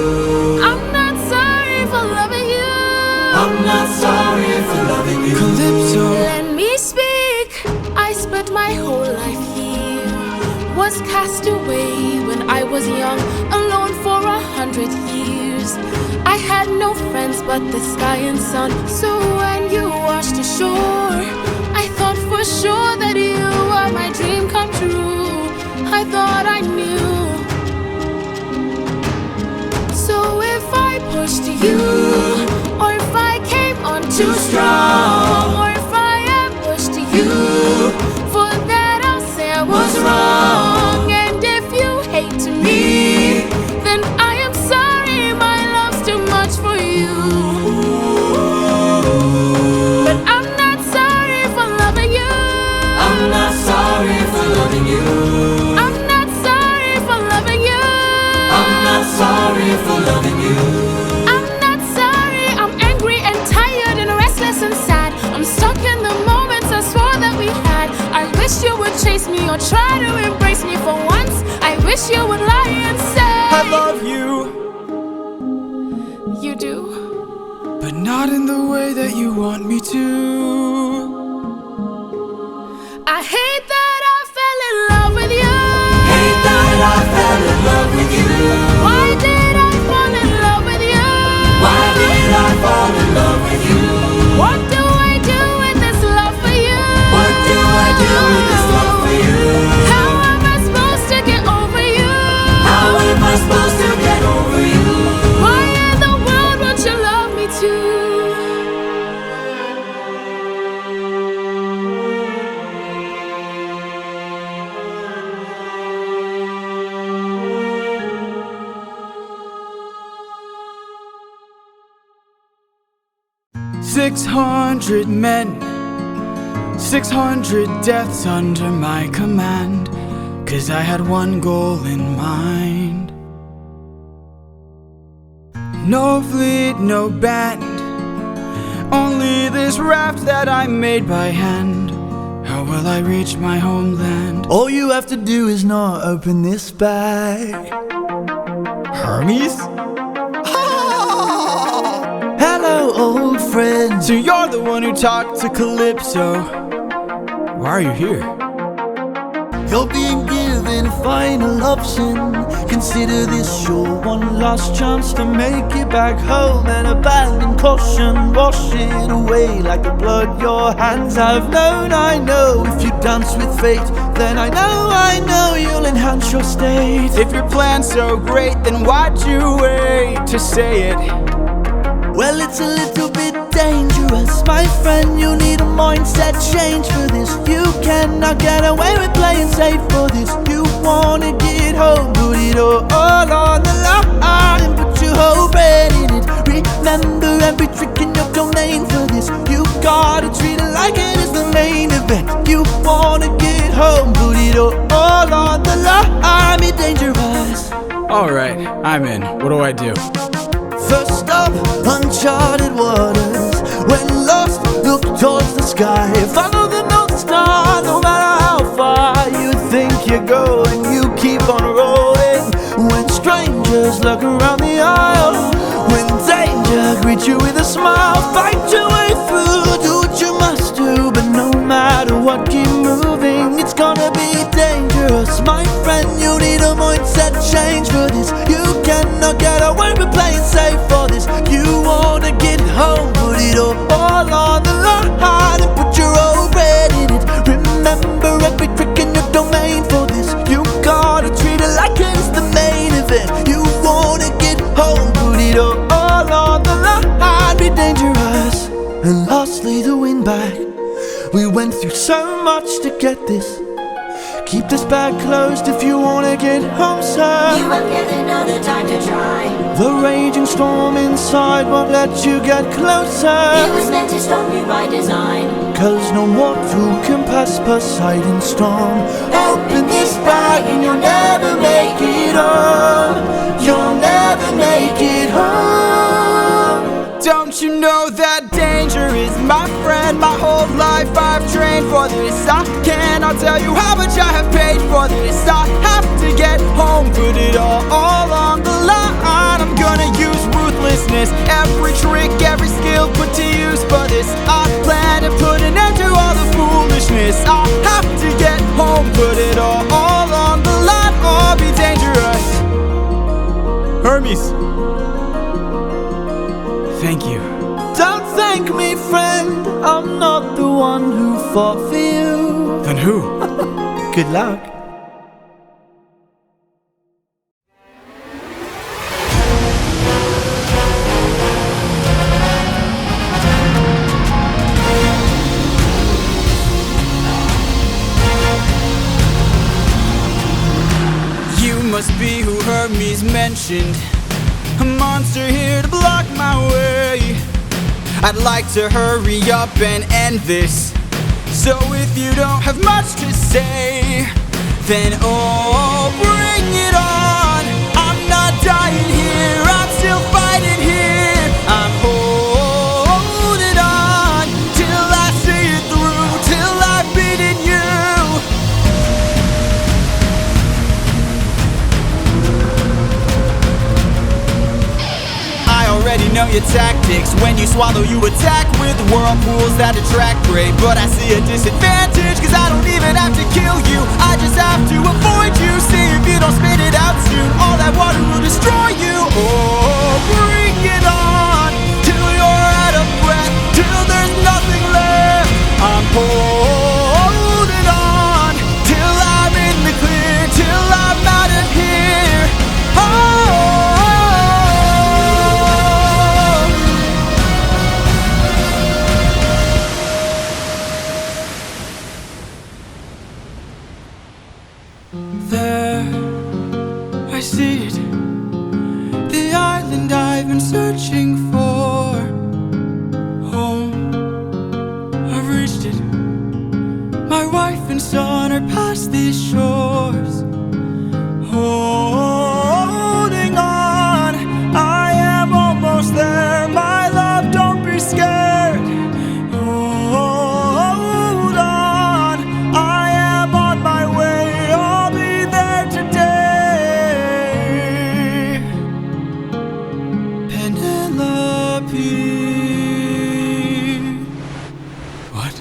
I'm not sorry for loving you. I'm not sorry for loving you. Calypso. Let me speak. I spent my whole life here, was cast away when I was young, alone for 100 years. I had no friends but the sky and sun. So when you washed ashore, I thought for sure that you were my dream come true. I thought I knew. So if I pushed you, or if I came on too strong, or if I ambushed you, for that I'll say I was wrong. And if you hate me, then I am sorry, my love's too much for you. But I'm not sorry for loving you. I'm not sorry wish you would chase me or try to embrace me for once. I wish you would lie and say I love you. You do? But not in the way that you want me to. I hate that I fell in love with you. Hate that I fell in love with you. Why did I fall in love with you? Why did I fall in love with you? What do I do with this love for you? What do I do with this love for you? How am I supposed to get over you? How am I supposed to get over you? Why in the world won't you love me too? "600 men, 600 deaths under my command, 'cause I had one goal in mind. No fleet, no band, only this raft that I made by hand. How will I reach my homeland?" All you have to do is not open this bag. Hermes? Hello, old friend. So you're the one who talked to Calypso. Why are you here? You're being given a final option. Consider this your one last chance to make it back home and abandon caution. Wash it away like the blood your hands have known. I know if you dance with fate, then I know you'll enhance your state. If your plan's so great, then why'd you wait to say it? Well, it's a little bit dangerous, my friend. You need a mindset change for this. You cannot get away with playing safe for this. You wanna get home, put it all on the line and put your whole brain in it. Remember every trick in your domain for this. You gotta treat it like it is the main event. You wanna get home, put it all on the line, be dangerous. Alright, I'm in. What do I do? First up, uncharted waters. When lost, look towards the sky. Follow the North Star, no matter how far you think you're going. You keep on rolling. When strangers look around the aisle, when danger greets you with a smile, fight your way through. Do what you must do, but no matter what, keep moving. It's gonna be dangerous, my friend. You need a mindset change for this. You cannot get away with playing safe for this. You wanna get home, put it all on the line and put your whole bread in it. Remember every trick in your domain for this. You gotta treat it like it's the main event. You wanna get home, put it all on the line, be dangerous. And lastly, the win back. We went through so much to get this. Keep this bag closed if you wanna get home, sir. You won't get another time to try. The raging storm inside won't let you get closer. It was meant to stop you by design. 'Cause no mortal can pass Poseidon's storm. Open this bag and you'll never make it home. You'll never make it home. Don't you know that danger is my friend? My whole life I've trained for this. I cannot tell you how much I have paid for this. I have to get home, put it all on the line. I'm gonna use ruthlessness, every trick, every skill put to use for this. I plan to put an end to all the foolishness. I have to get home, put it all on the line, or be dangerous. Hermes, thank you. Don't thank me, friend. I'm not the one who fought for you. Then who? Good luck. You must be who Hermes mentioned. A monster here to block my way. I'd like to hurry up and end this. So if you don't have much to say, then oh, bring it on. I'm not dying here, I'm still fighting here. I'm holding on till I see it through, till I've beaten you. your tactics. When you swallow, you attack with whirlpools that attract prey. But I see a disadvantage, cause I don't even have to kill you, I just have to avoid you. See if you don't spit it out soon, all that water will destroy you. Oh, bring it on, till you're out of breath, till there's nothing left. I'm holding on, till I'm in the clear, till I'm out of here. There, I see it, the island I've been searching for. Home, I've reached it. My wife and son are past these shores. Holding on, I am almost there. My love, don't be scared. Hold on, I am on my way. I'll be there today. Penelope. What?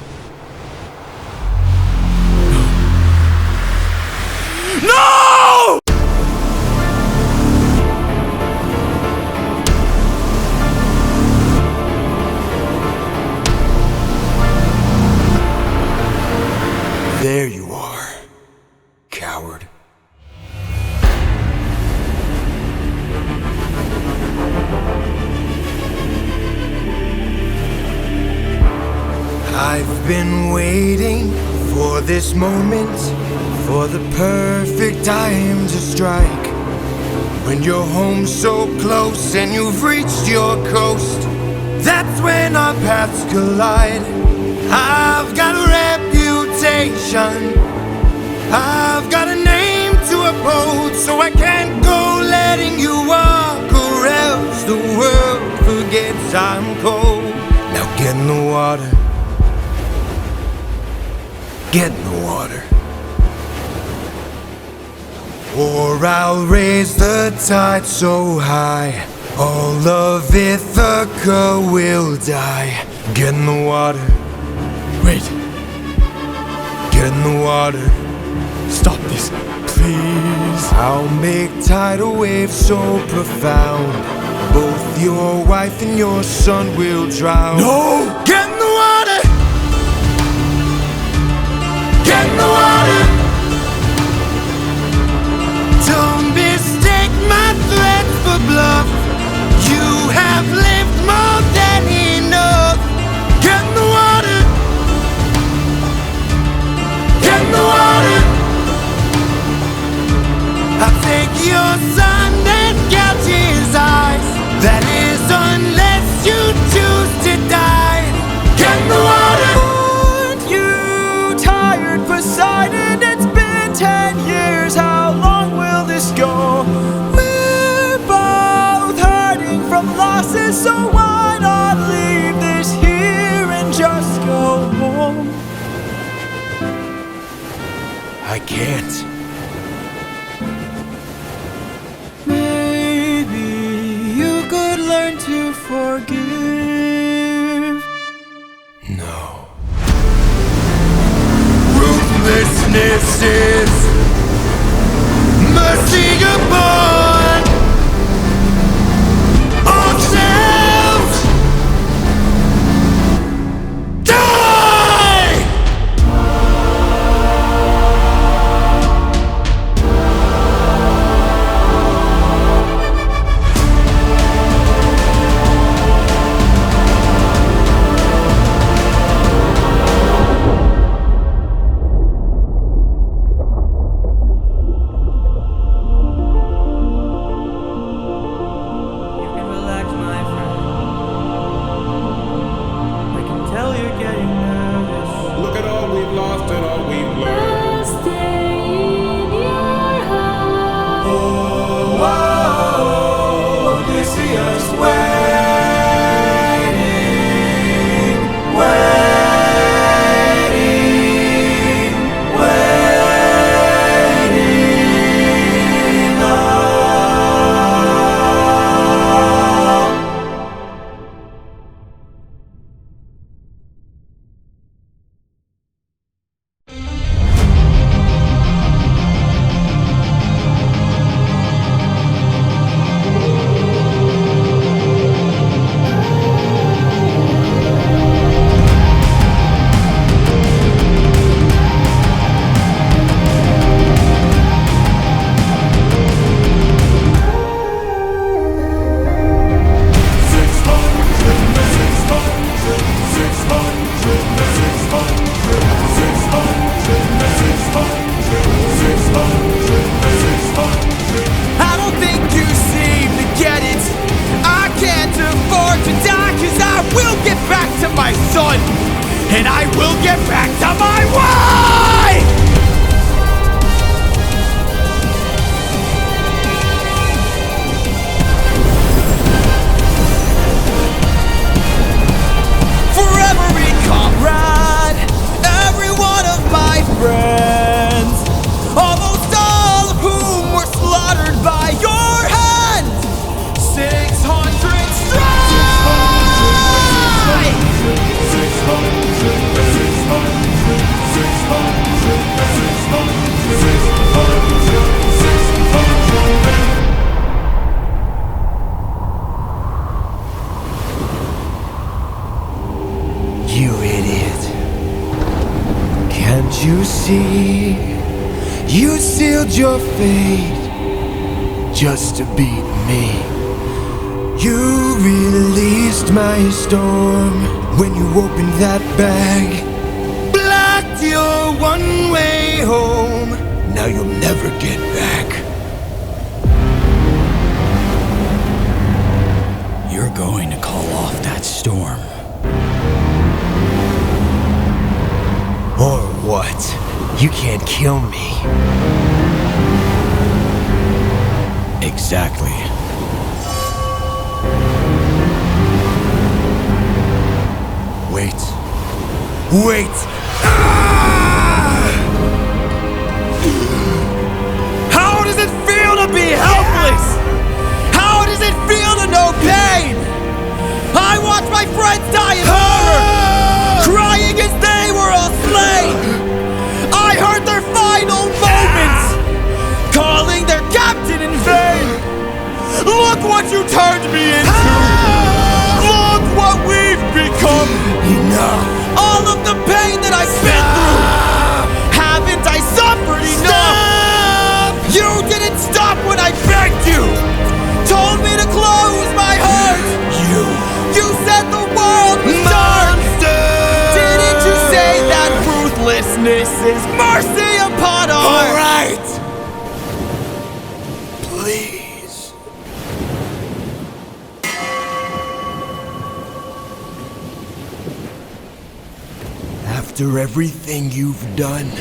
No! There you are, coward. I've been waiting for this moment, for the perfect time to strike. When you're home so close and you've reached your coast, that's when our paths collide. I've got a reputation, I've got a name to uphold, so I can't go letting you walk, or else the world forgets I'm cold. Now get in the water, get in the water, or I'll raise the tide so high, all of Ithaca will die. Get in the water. Wait. Get in the water. Stop this, please. I'll make tidal waves so profound, both your wife and your son will drown. No! Get in the water! Get in the water! Don't mistake my threats for bluff. You have lived more than enough. Get in the water! Get in the water! I'll take your son and gouge his eyes. That is unless you choose to die. Get in the water! Aren't you tired, Poseidon? It's been 10 years. How long will this go? We're both hurting from losses, so why not leave this here and just go home? I can't. Maybe you could learn to forgive. No. Ruthlessness is mercy upon ourselves. Die! You sealed your fate just to beat me. You released my storm when you opened that bag. Blocked your one-way home. Now you'll never get back. You're going to call off that storm. Or what? You can't kill me. Exactly. Wait. Wait! Ah! How does it feel to be helpless? How does it feel to know pain? I watched my friends die in horror, crying as they were all slain. I heard their final moments, calling their captain in vain. Look what you turned me into. Look what we've become. Enough. All of the pain that I've been through. Haven't I suffered enough? You didn't stop when I begged you. Told me to close my heart. You said the world was dark. Didn't you say that ruthlessness is mercy upon our heart? All right. Please. After everything you've done,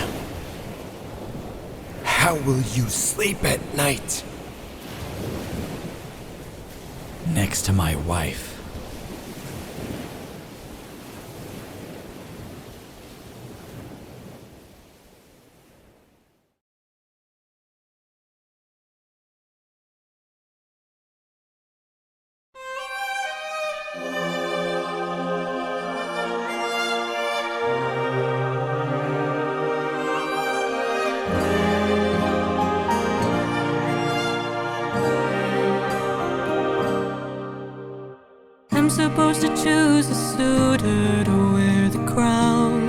how will you sleep at night? Next to my wife. I'm supposed to choose a suitor to wear the crown.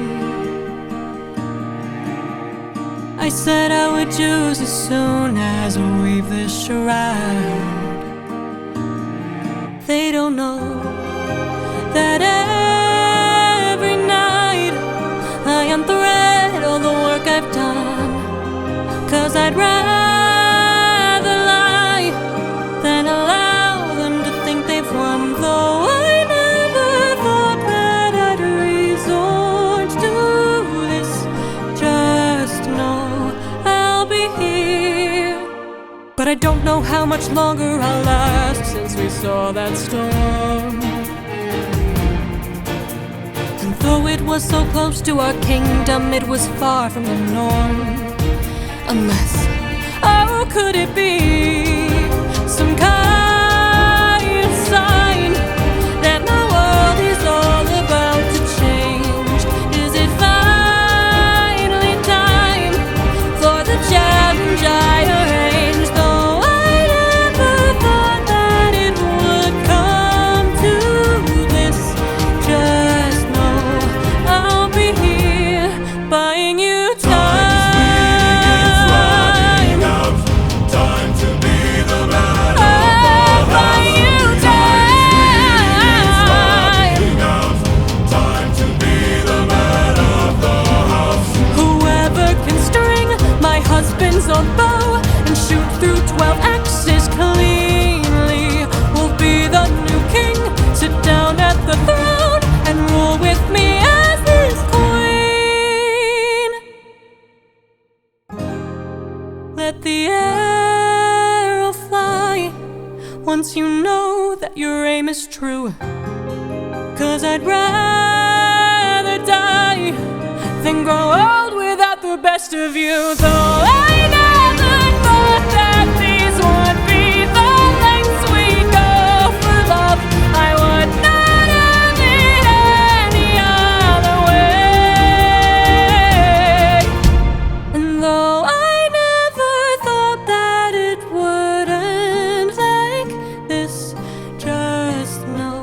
I said I would choose as soon as I weave this shroud. They don't know that every night I unthread all the work I've done. 'Cause I'd rather lie than allow them to think they've won. Though I never thought that I'd resort to this. Just know I'll be here. But I don't know how much longer I'll last since we saw that storm. And though it was so close to our kingdom, it was far from the norm. Unless, oh, could it be some kind of sign that my world is all about to change? Is it finally time for the challenge I arranged? Though I never thought that it would come to this. Just know I'll be here buying you time. Time to be the man Oh, buying you time. Time to be the man of the house. Whoever can string my husband's own bow and shoot through 12 axes cleanly will be the new king. Sit down at the throne and rule with me as his queen. Let the arrow fly once you know that your aim is true. 'Cause I'd rather die than grow old without the best of you. Though I never thought that these would be the lengths we go for love. I would not have it any other way. And though I never thought that it would end like this, just know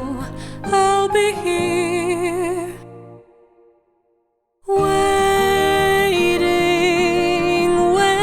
I'll be here waiting, waiting.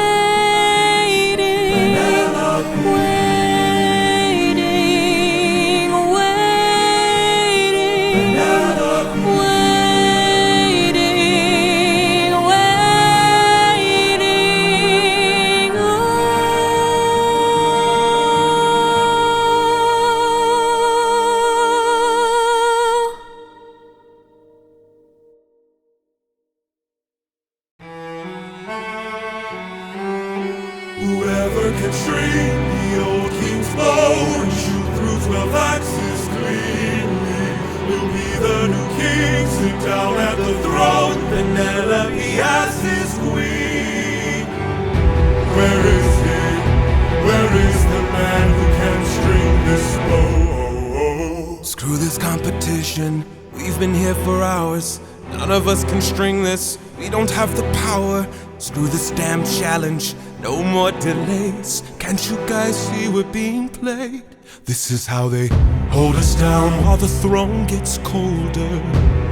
Whoever can string the old king's bow and shoot through 12 axes cleanly will be the new king, sit down at the throne, Penelope as his queen. Where is he? Where is the man who can string this bow? Screw this competition, we've been here for hours. None of us can string this, we don't have the power. Screw this damn challenge, no more delays. Can't you guys see we're being played? This is how they hold us down while the throne gets colder.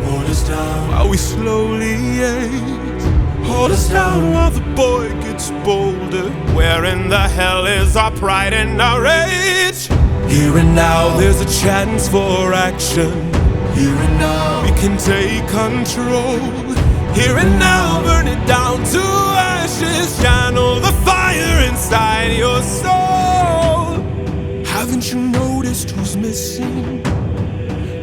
Hold us down while we slowly age. Hold us down while the boy gets bolder. Where in the hell is our pride and our rage? Here and now there's a chance for action. Here and now we can take control. Here and now burn it down to ashes. Channel the fire inside your soul. Haven't you noticed who's missing?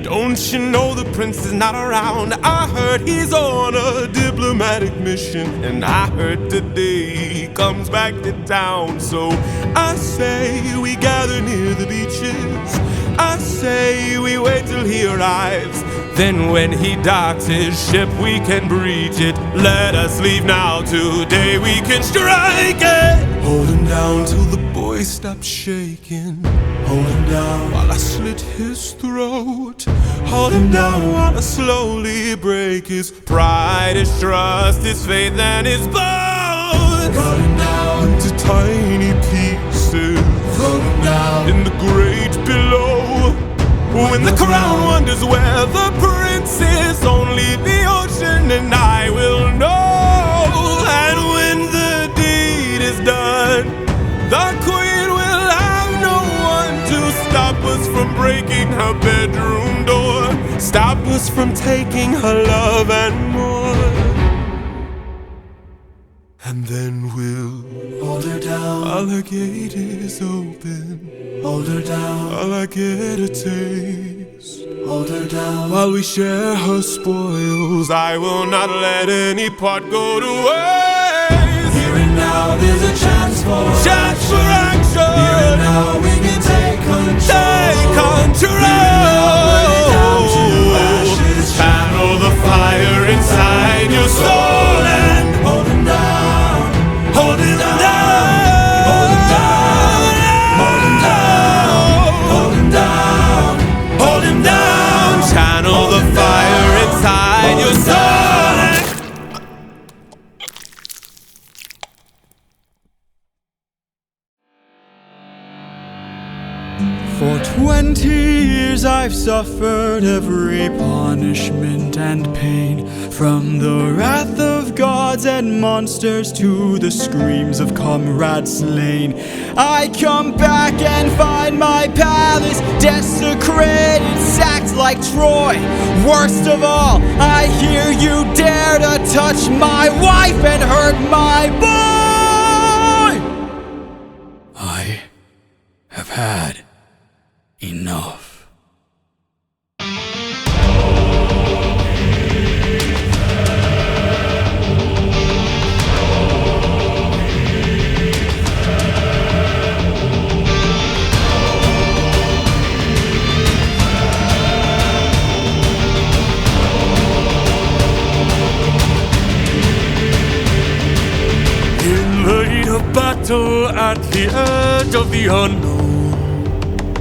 Don't you know the prince is not around? I heard he's on a diplomatic mission, and I heard today he comes back to town. So I say we gather near the beaches. I say we wait till he arrives. Then when he docks his ship we can breach it. Let us leave now, today we can strike it. Hold him down till the boy stops shaking. Hold him down while I slit his throat. Hold him down while I slowly break his pride, his trust, his faith and his bones. Cut him down into tiny pieces. Throw him down in the great below. When the crown wonders where the prince is, only the ocean and I will know. And when the deed is done, the queen will have no one to stop us from breaking her bedroom door, stop us from taking her love and more. And then we'll hold her down while her gate is open. Hold her down while I get a taste. Hold her down while we share her spoils. I will not let any part go to waste. Here and now there's a chance for action. Here and now we can take control. Here and now burn it down to ashes. Channel the fire inside your soul and hold him down. Hold him down. Hold him down. Hold him down. Hold him down. Hold him down. Channel the fire inside your soul. For 20 years I've suffered every punishment and pain, from the wrath of gods and monsters to the screams of comrades slain. I come back and find my palace desecrated, sacked like Troy. Worst of all, I hear you dare to touch my wife and hurt my boy. I have had enough. In the heat of battle at the edge of the unknown,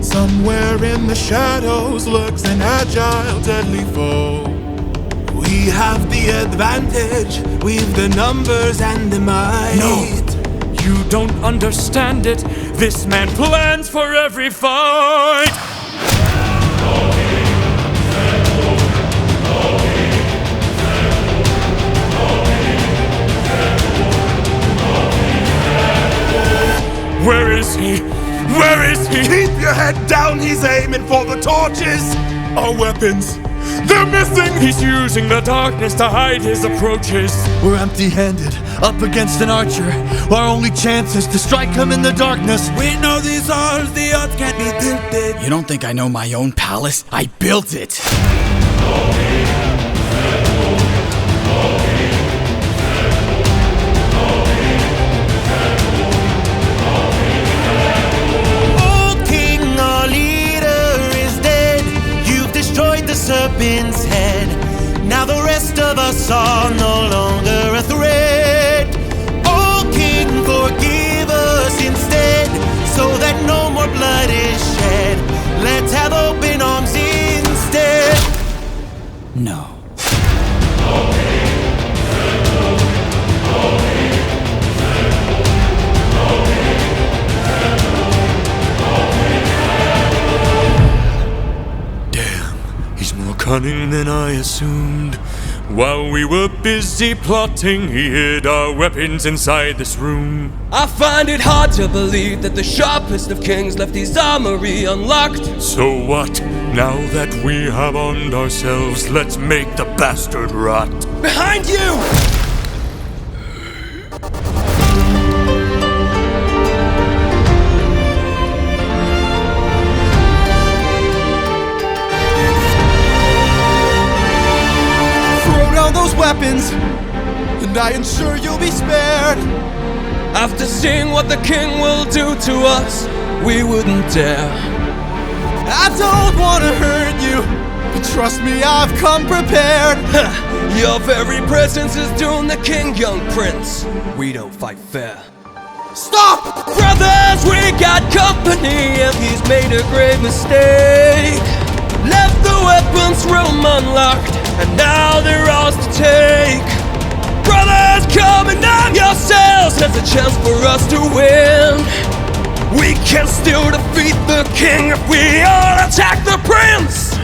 somewhere in the shadows lurks an agile, deadly foe. We have the advantage, we've the numbers and the might. No, you don't understand it. This man plans for every fight. Where is he? Where is he? Keep your head down, he's aiming for the torches. Our weapons, they're missing. He's using the darkness to hide his approaches. We're empty-handed, up against an archer. Our only chance is to strike him in the darkness. We know these odds, the odds can't be tilted. You don't think I know my own palace? I built it. Brothers are no longer a threat. Oh King, forgive us instead, so that no more blood is shed. Let's have open arms instead. No. He's more cunning than I assumed. While we were busy plotting, he hid our weapons inside this room. I find it hard to believe that the sharpest of kings left his armory unlocked. So what? Now that we have armed ourselves, let's make the bastard rot. Behind you! Those weapons, and I ensure you'll be spared. After seeing what the king will do to us, we wouldn't dare. I don't want to hurt you, but trust me, I've come prepared. Your very presence is doomed the king, young prince. We don't fight fair. Stop! Brothers, we got company, and he's made a grave mistake. Left the weapons room unlocked, and now they're ours to take. Brothers, come and arm yourselves. There's a chance for us to win. We can still defeat the king if we all attack the prince.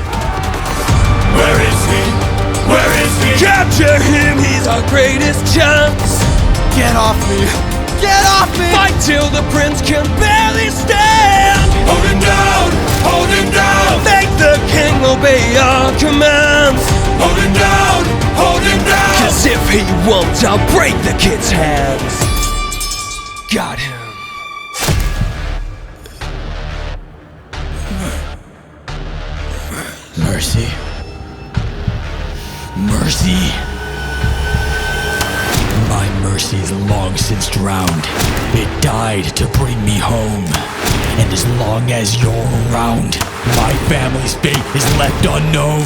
Where is he? Where is he? Capture him, he's our greatest chance. Get off me! Get off me! Fight till the prince can barely stand. Hold him down! Hold him down! Make the king obey our commands. Hold him down! Hold him down! 'Cause if he won't, I'll break the kid's hands. Got him. Mercy. Mercy. My mercy is long since drowned. It died to bring me home. And as long as you're around, my family's fate is left unknown.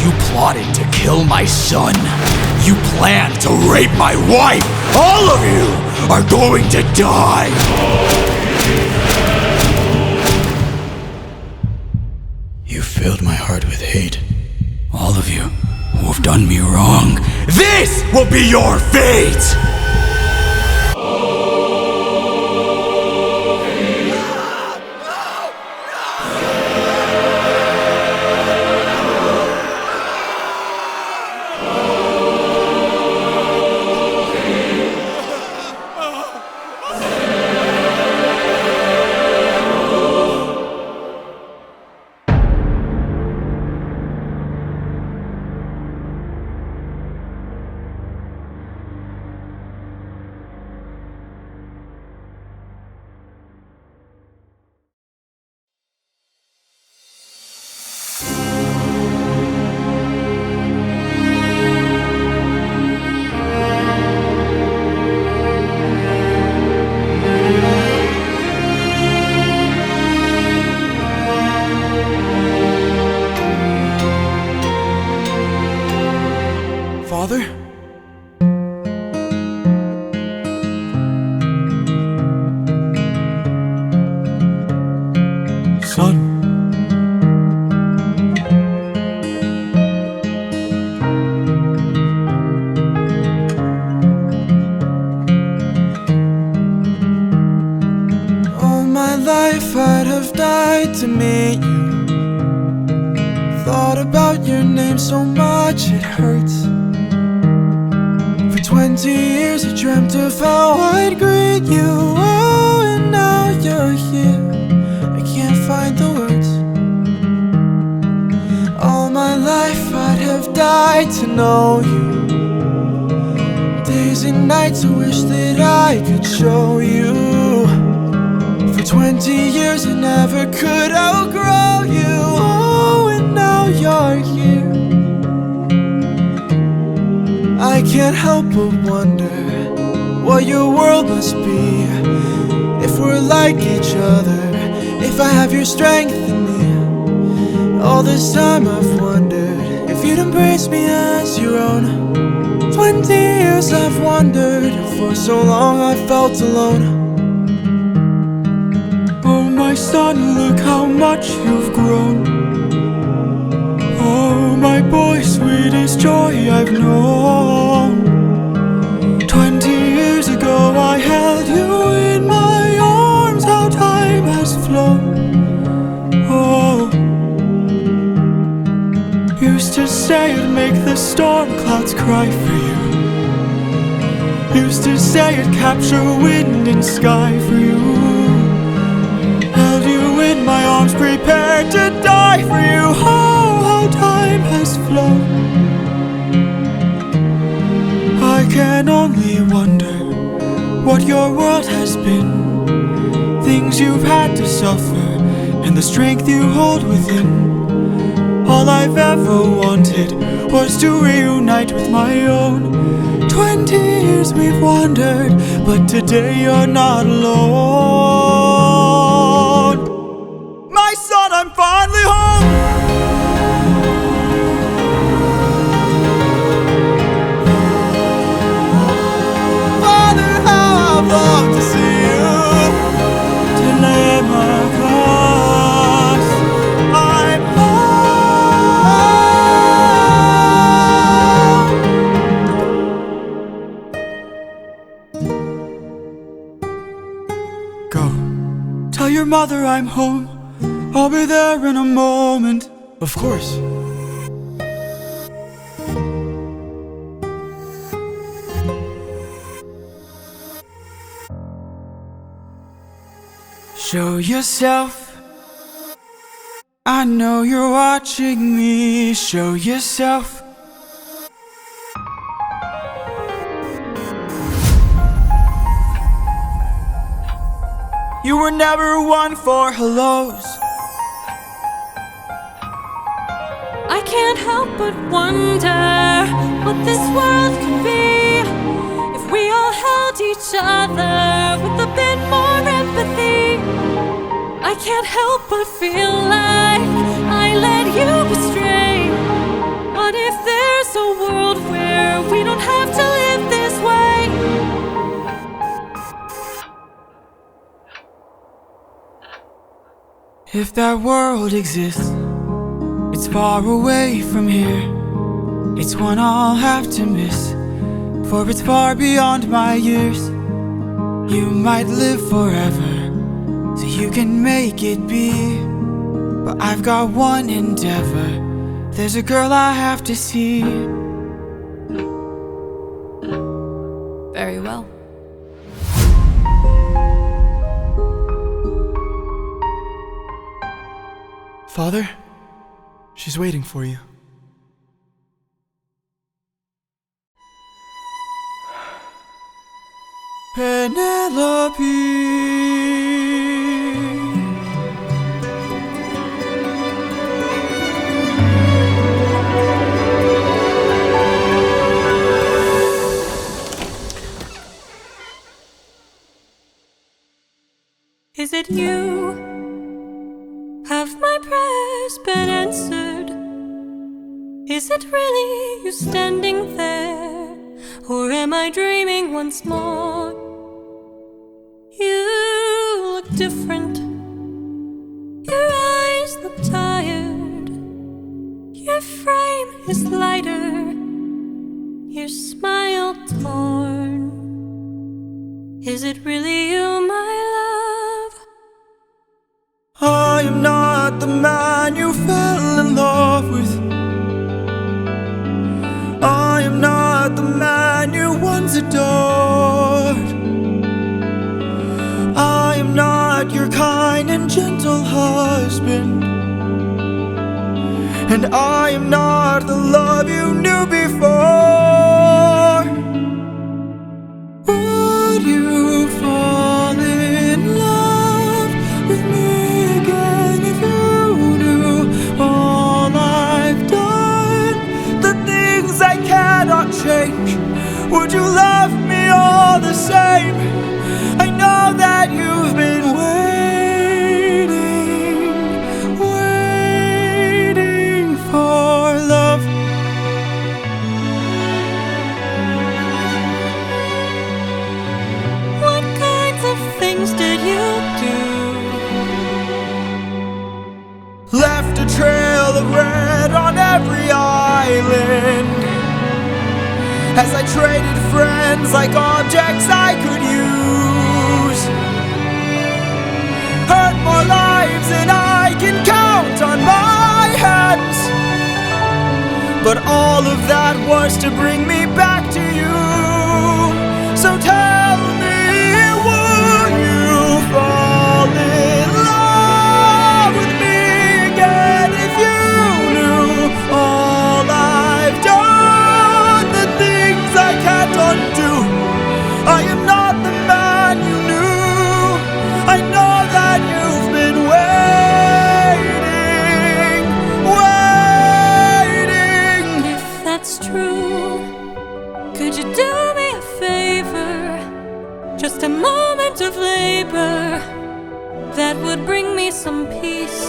You plotted to kill my son. You planned to rape my wife. All of you are going to die. You filled my heart with hate. All of you who have done me wrong. This will be your fate! Father? Son. All my life I'd have died to meet you. Thought about your name so much it hurts. For 20 years I dreamt of how I'd greet you. Oh, and now you're here, I can't find the words. All my life I'd have died to know you. Days and nights I wish that I could show you. For 20 years I never could outgrow you. Oh, and now you're here. I can't help but wonder what your world must be. If we're like each other, if I have your strength in me. All this time I've wondered if you'd embrace me as your own. 20 years I've wandered, for so long I felt alone. Oh my son, look how much you've grown. Oh my boy, sweetest joy I've known. 20 years ago I held you in my arms, how time has flown. Oh, used to say it'd make the storm clouds cry for you. Used to say it'd capture wind and sky for you. Held you in my arms, prepared to die for you. Oh, how time has flown. I can only wonder what your world has been. Things you've had to suffer, and the strength you hold within. All I've ever wanted was to reunite with my own. 20 years we've wandered, but today you're not alone. My son, I'm finally home. Father, how I've longed to see you. Telemachus, I'm home. Go, tell your mother I'm home. I'll be there in a moment. Of course. Show yourself. I know you're watching me. Show yourself. You were never one for hellos. I can't help but wonder what this world could be if we all held each other with a bit more empathy. I can't help but feel like I led you astray. What if there's a world where we don't have to live this way? If that world exists, it's far away from here. It's one I'll have to miss, for it's far beyond my years. You might live forever, so you can make it be. But I've got one endeavor. There's a girl I have to see. Very well. Father, she's waiting for you. Penelope. Is it you? Have my prayers been answered? Is it really you standing there? Or am I dreaming once more? You look different. Your eyes look tired. Your frame is lighter. Your smile torn. Is it really you, my love? I am not the man you fell in love with. I am not the man you once adored. I am not your kind and gentle husband. And I am not the love you knew before. Would you fall in love with me again if you knew all I've done? The things I cannot change. Would you love me all the same? I know that you've been waiting for love. as I traded friends like objects I could use. Hurt more lives than I can count on my hands, but all of that was to bring me back to you. So tell me, would you fall in love with me again if you knew all I've done, the things I can't undo? I am not the man you knew. I know that you've been waiting. If that's true, could you do me a favor? Just a moment of labor that would bring me some peace.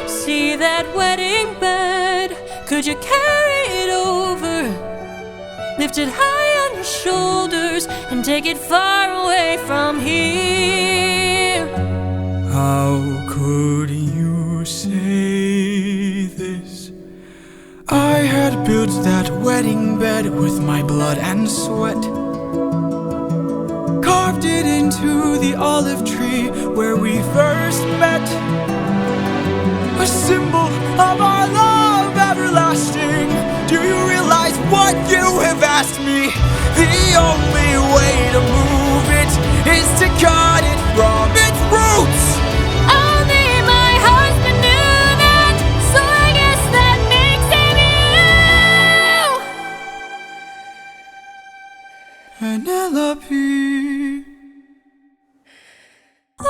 See that wedding bed, could you carry it over? Lift it high on your shoulders and take it far away from here. How could you say this? I had built that wedding bed with my blood and sweat, carved it into the olive tree where we first met, a symbol of our love everlasting. Do you realize what you have asked me? The only way to move it is to cut it from its roots. Only my husband knew that, so I guess that makes him you. Penelope, I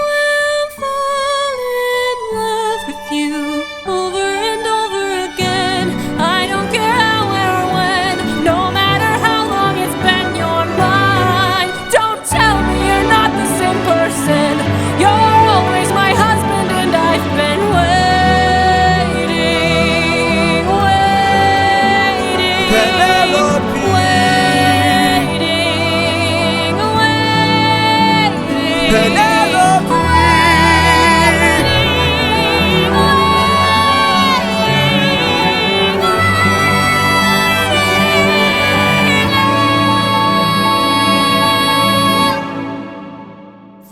will fall in love with you over and over again. I don't care how or when, no matter how long it's been, you're mine. Don't tell me you're not the same person. You're always my husband, and I've been waiting, waiting, Penelope. waiting, waiting. Penelope.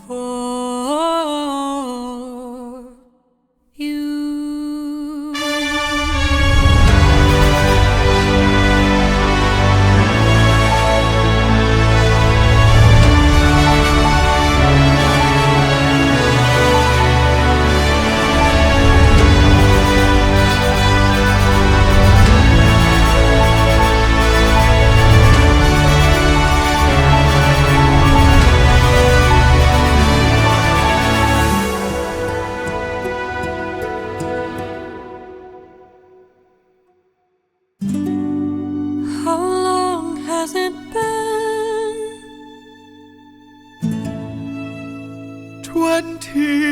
For you. How long has it been? 20